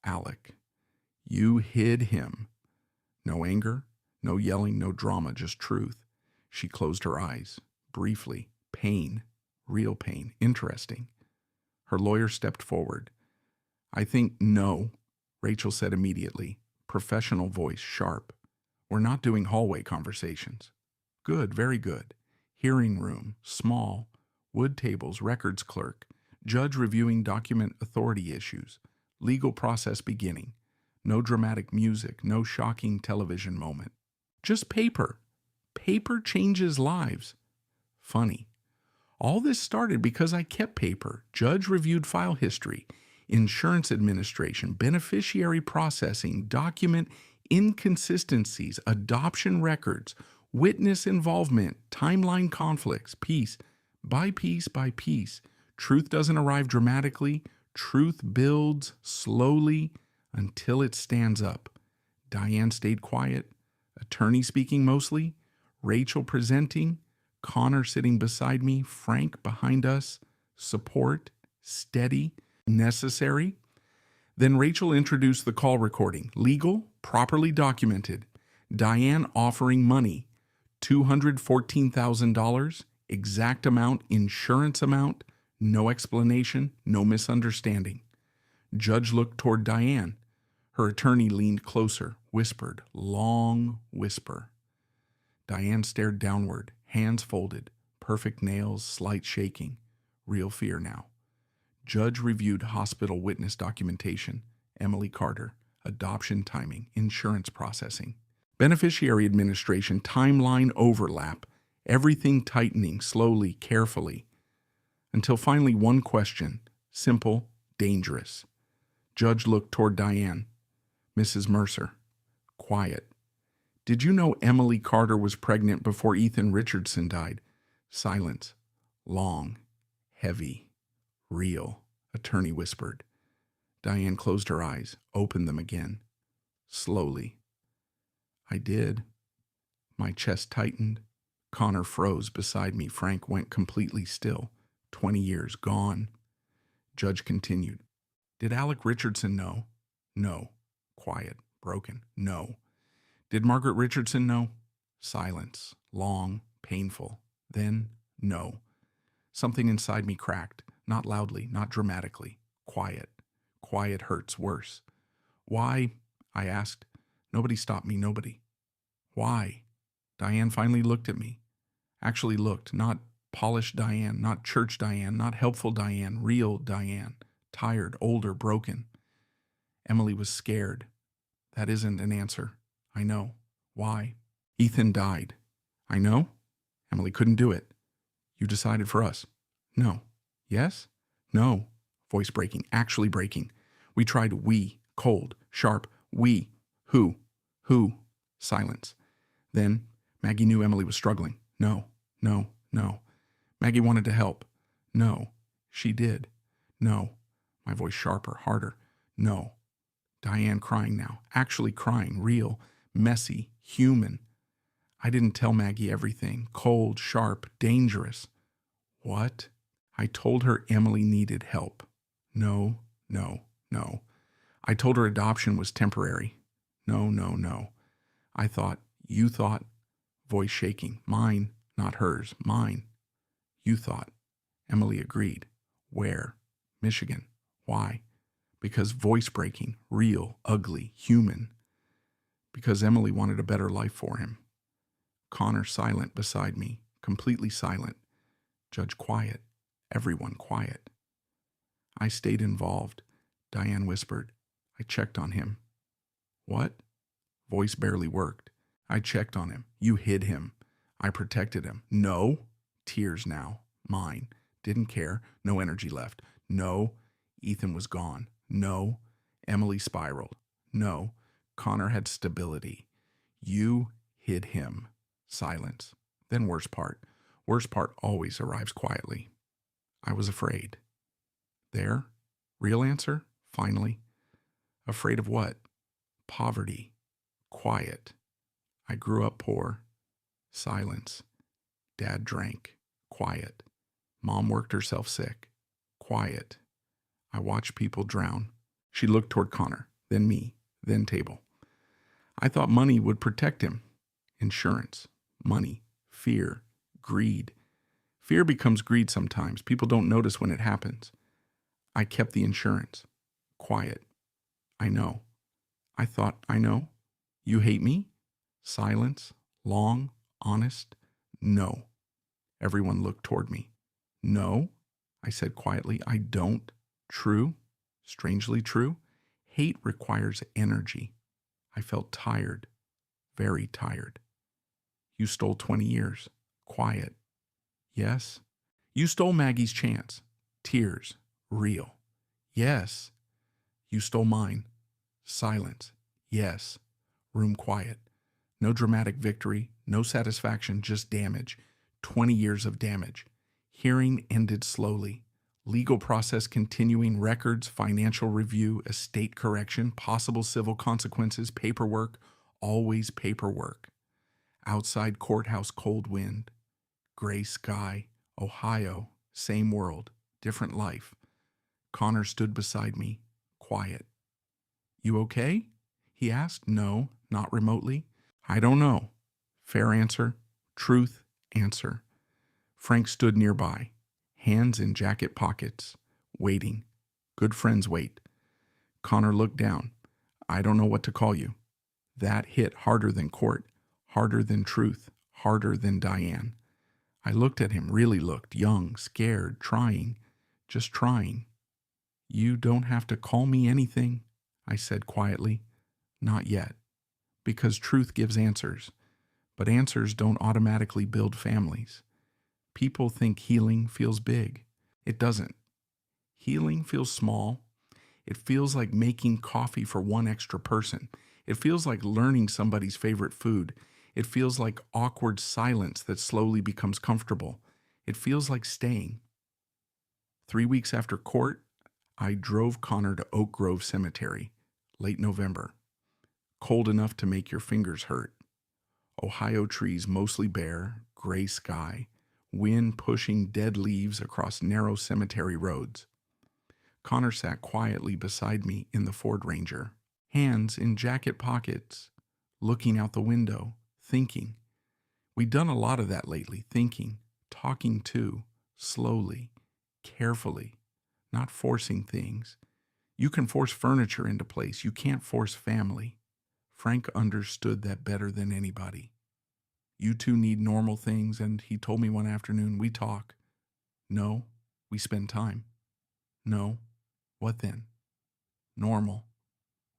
Alec. You hid him. No anger, no yelling, no drama, just truth. She closed her eyes. Briefly. Pain. Real pain. Interesting. Her lawyer stepped forward. I think no, Rachel said immediately. Professional voice, sharp. We're not doing hallway conversations. Good, very good. Hearing room, small. Wood tables, records clerk. Judge reviewing document authority issues. Legal process beginning. No dramatic music, no shocking television moment. Just paper. Paper changes lives. Funny. All this started because I kept paper. Judge reviewed file history, insurance administration, beneficiary processing, document inconsistencies, adoption records, witness involvement, timeline conflicts, piece by piece by piece. Truth doesn't arrive dramatically. Truth builds slowly until it stands up. Diane stayed quiet, attorney speaking mostly, Rachel presenting, Connor sitting beside me, Frank behind us, support, steady, necessary. Then Rachel introduced the call recording, legal, properly documented. Diane offering money, $214,000, exact amount, insurance amount, no explanation, no misunderstanding. Judge looked toward Diane. Her attorney leaned closer, whispered, long whisper. Diane stared downward, hands folded, perfect nails, slight shaking. Real fear now. Judge reviewed hospital witness documentation, Emily Carter, adoption timing, insurance processing. Beneficiary administration, timeline overlap, everything tightening slowly, carefully. Until finally one question, simple, dangerous. Judge looked toward Diane. Mrs. Mercer. Quiet. Did you know Emily Carter was pregnant before Ethan Richardson died? Silence. Long. Heavy. Real. Attorney whispered. Diane closed her eyes, opened them again. Slowly. I did. My chest tightened. Connor froze beside me. Frank went completely still. 20 years gone. Judge continued. Did Alec Richardson know? No. Quiet. Broken. No. Did Margaret Richardson know? Silence. Long. Painful. Then, no. Something inside me cracked. Not loudly, not dramatically. Quiet. Quiet hurts worse. Why? I asked. Nobody stopped me, nobody. Why? Diane finally looked at me. Actually looked, not polished Diane, not church Diane, not helpful Diane, real Diane. Tired, older, broken. Emily was scared. That isn't an answer. I know. Why? Ethan died. I know. Emily couldn't do it. You decided for us. No. Yes? No. Voice breaking, actually breaking. We tried we, cold, sharp, we. Who? Who? Silence. Then Maggie knew Emily was struggling. No, no, no. Maggie wanted to help. No. She did. No. My voice sharper, harder. No. Diane crying now, actually crying, real, messy, human. I didn't tell Maggie everything. Cold, sharp, dangerous. What? I told her Emily needed help. No, no, no. I told her adoption was temporary. No, no, no. I thought, you thought, voice shaking, mine, not hers, mine. You thought. Emily agreed. Where? Michigan. Why? Because voice breaking, real, ugly, human. Because Emily wanted a better life for him. Connor silent beside me, completely silent. Judge quiet. Everyone quiet. I stayed involved. Diane whispered. I checked on him. What? Voice barely worked. I checked on him. You hid him. I protected him. No. Tears now. Mine. Didn't care. No energy left. No. Ethan was gone. No. Emily spiraled. No. Connor had stability. You hid him. Silence. Then worst part. Worst part always arrives quietly. I was afraid. There? Real answer? Finally. Afraid of what? Poverty. Quiet. I grew up poor. Silence. Dad drank. Quiet. Mom worked herself sick. Quiet. I watched people drown. She looked toward Connor, then me, then table. I thought money would protect him. Insurance, money, fear, greed. Fear becomes greed sometimes. People don't notice when it happens. I kept the insurance. Quiet. I know. I thought, I know. You hate me? Silence. Long. Honest. No. Everyone looked toward me. No, I said quietly. I don't. True. Strangely true. Hate requires energy. I felt tired. Very tired. You stole 20 years. Quiet. Yes. You stole Maggie's chance. Tears. Real. Yes. You stole mine. Silence. Yes. Room quiet. No dramatic victory, no satisfaction, just damage. 20 years of damage. Hearing ended slowly. Legal process continuing, records, financial review, estate correction, possible civil consequences, paperwork, always paperwork. Outside courthouse, cold wind. Gray sky. Ohio. Same world. Different life. Connor stood beside me. Quiet. You okay? He asked. No, not remotely. I don't know. Fair answer. Truth answer. Frank stood nearby, hands in jacket pockets, waiting. Good friends wait. Connor looked down. I don't know what to call you. That hit harder than court, harder than truth, harder than Diane. I looked at him, really looked, young, scared, trying, just trying. You don't have to call me anything, I said quietly. Not yet. Because truth gives answers, but answers don't automatically build families. People think healing feels big. It doesn't. Healing feels small. It feels like making coffee for one extra person. It feels like learning somebody's favorite food. It feels like awkward silence that slowly becomes comfortable. It feels like staying. 3 weeks after court, I drove Connor to Oak Grove Cemetery, late November. Cold enough to make your fingers hurt. Ohio trees mostly bare, gray sky, wind pushing dead leaves across narrow cemetery roads. Connor sat quietly beside me in the Ford Ranger, hands in jacket pockets, looking out the window, thinking. We'd done a lot of that lately, thinking, talking too, slowly, carefully, not forcing things. You can force furniture into place. You can't force family. Frank understood that better than anybody. You two need normal things, and he told me one afternoon, we talk. No, we spend time. No, what then? Normal.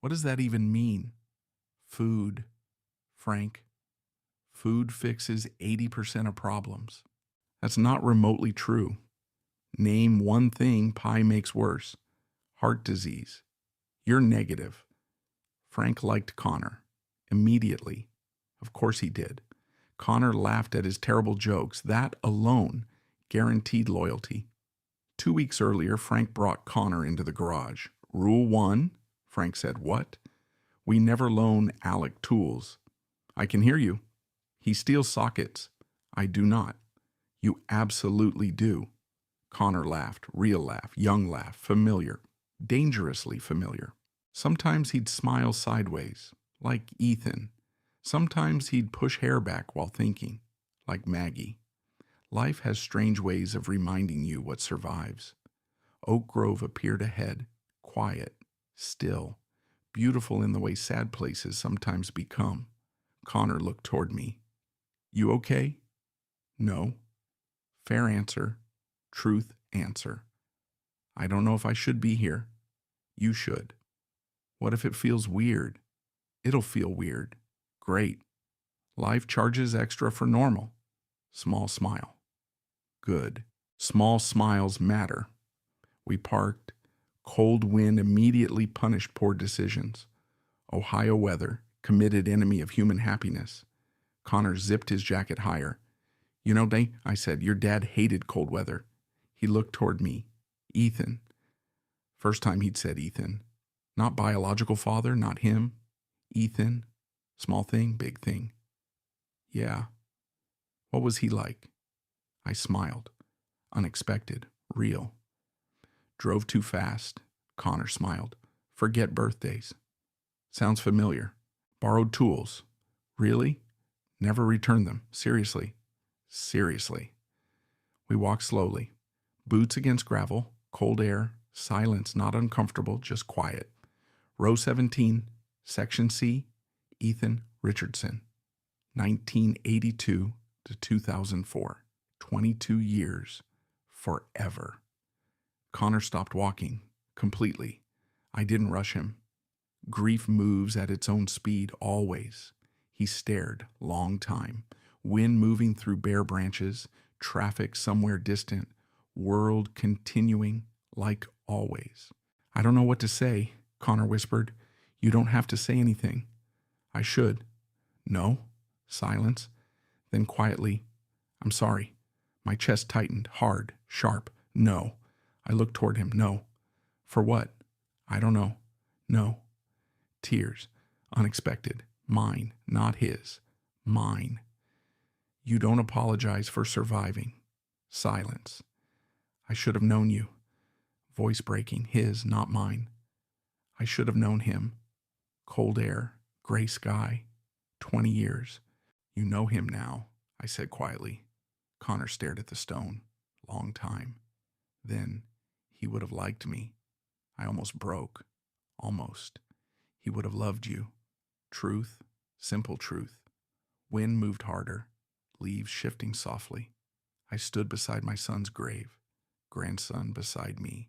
What does that even mean? Food, Frank. Food fixes 80% of problems. That's not remotely true. Name one thing pie makes worse. Heart disease. You're negative. Frank liked Connor. Immediately. Of course he did. Connor laughed at his terrible jokes. That alone guaranteed loyalty. 2 weeks earlier, Frank brought Connor into the garage. Rule 1, Frank said, what? We never loan Alec tools. I can hear you. He steals sockets. I do not. You absolutely do. Connor laughed, real laugh, young laugh, familiar, dangerously familiar. Sometimes he'd smile sideways, like Ethan. Sometimes he'd push hair back while thinking, like Maggie. Life has strange ways of reminding you what survives. Oak Grove appeared ahead, quiet, still, beautiful in the way sad places sometimes become. Connor looked toward me. You okay? No. Fair answer. Truth answer. I don't know if I should be here. You should. What if it feels weird? It'll feel weird. Great. Life charges extra for normal. Small smile. Good. Small smiles matter. We parked. Cold wind immediately punished poor decisions. Ohio weather, committed enemy of human happiness. Connor zipped his jacket higher. You know, Day, I said, your dad hated cold weather. He looked toward me. Ethan. First time he'd said Ethan. Not biological father, not him. Ethan. Small thing, big thing. Yeah. What was he like? I smiled. Unexpected. Real. Drove too fast. Connor smiled. Forget birthdays. Sounds familiar. Borrowed tools. Really? Never returned them. Seriously. Seriously. We walked slowly. Boots against gravel, cold air, silence not uncomfortable, just quiet. Row 17, Section C, Ethan Richardson, 1982 to 2004. 22 years. Forever. Connor stopped walking. Completely. I didn't rush him. Grief moves at its own speed, always. He stared, long time. Wind moving through bare branches, traffic somewhere distant, world continuing like always. I don't know what to say, Connor whispered. You don't have to say anything. I should. No. Silence. Then quietly, I'm sorry. My chest tightened, hard, sharp. No. I looked toward him. No. For what? I don't know. No. Tears. Unexpected. Mine, not his. Mine. You don't apologize for surviving. Silence. I should have known you. Voice breaking. His, not mine. I should have known him. Cold air. Gray sky. 20 years. You know him now, I said quietly. Connor stared at the stone. Long time. Then he would have liked me. I almost broke. Almost. He would have loved you. Truth. Simple truth. Wind moved harder. Leaves shifting softly. I stood beside my son's grave. Grandson beside me.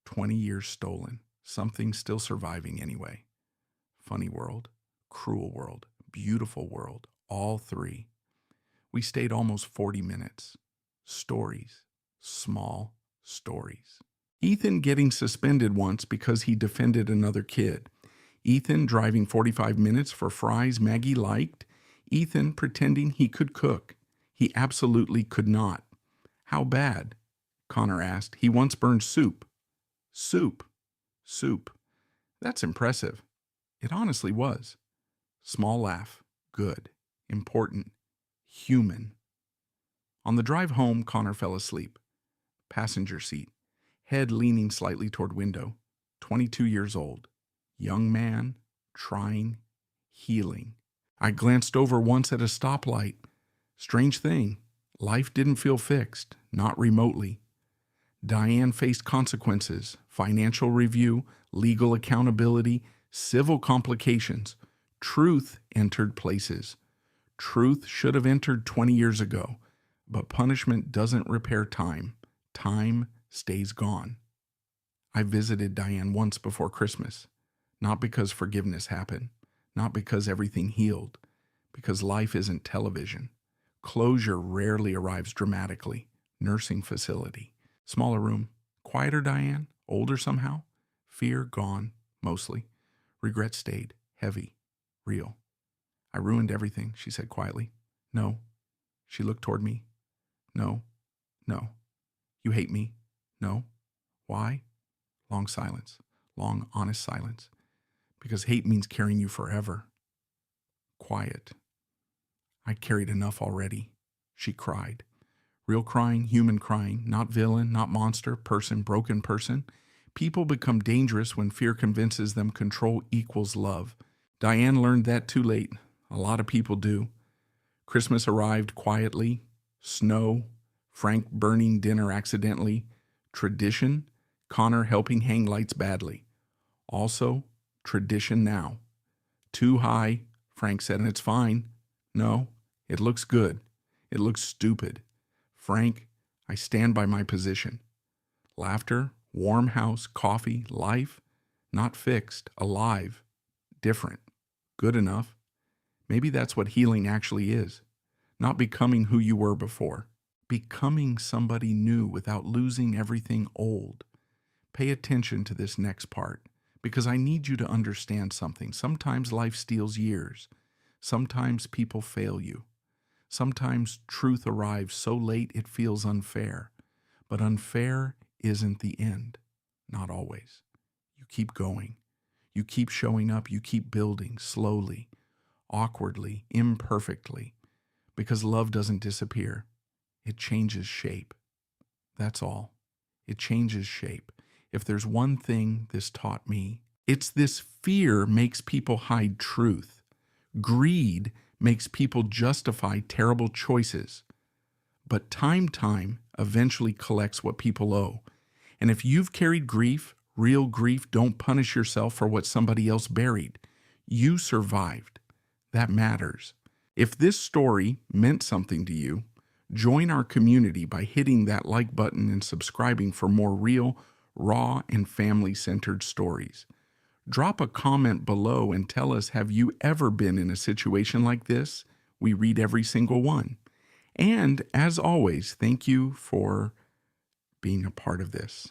20 years stolen. Something still surviving anyway. Funny world. Cruel world. Beautiful world. All three. We stayed almost 40 minutes. Stories. Small stories. Ethan getting suspended once because he defended another kid. Ethan driving 45 minutes for fries Maggie liked. Ethan pretending he could cook. He absolutely could not. How bad? Connor asked. He once burned soup. Soup. Soup. That's impressive. It honestly was. Small laugh. Good. Important. Human. On the drive home, Connor fell asleep. Passenger seat. Head leaning slightly toward window. 22 years old. Young man. Trying. Healing. I glanced over once at a stoplight. Strange thing. Life didn't feel fixed. Not remotely. Diane faced consequences. Financial review. Legal accountability. Civil complications. Truth entered places. Truth should have entered 20 years ago, but punishment doesn't repair time. Time stays gone. I visited Diane once before Christmas, not because forgiveness happened, not because everything healed, because life isn't television. Closure rarely arrives dramatically. Nursing facility. Smaller room. Quieter Diane, older somehow. Fear gone, mostly. Regret stayed, heavy, real. I ruined everything, she said quietly. No. She looked toward me. No. No. You hate me? No. Why? Long silence. Long, honest silence. Because hate means carrying you forever. Quiet. I carried enough already. She cried. Real crying, human crying, not villain, not monster, person, broken person. People become dangerous when fear convinces them control equals love. Diane learned that too late. A lot of people do. Christmas arrived quietly. Snow. Frank burning dinner accidentally. Tradition. Connor helping hang lights badly. Also, tradition now. Too high, Frank said, and it's fine. No, it looks good. It looks stupid. Frank, I stand by my position. Laughter, warm house, coffee, life, not fixed, alive, different, good enough. Maybe that's what healing actually is. Not becoming who you were before. Becoming somebody new without losing everything old. Pay attention to this next part, because I need you to understand something. Sometimes life steals years. Sometimes people fail you. Sometimes truth arrives so late it feels unfair. But unfair isn't the end. Not always. You keep going. You keep showing up. You keep building slowly, awkwardly, imperfectly. Because love doesn't disappear. It changes shape. That's all. It changes shape. If there's one thing this taught me, It's this fear makes people hide truth. Greed makes people justify terrible choices. But time eventually collects what people owe. And if you've carried grief, real grief, don't punish yourself for what somebody else buried. You survived. That matters. If this story meant something to you, join our community by hitting that like button and subscribing for more real, raw, and family-centered stories. Drop a comment below and tell us, have you ever been in a situation like this? We read every single one. And as always, thank you for being a part of this.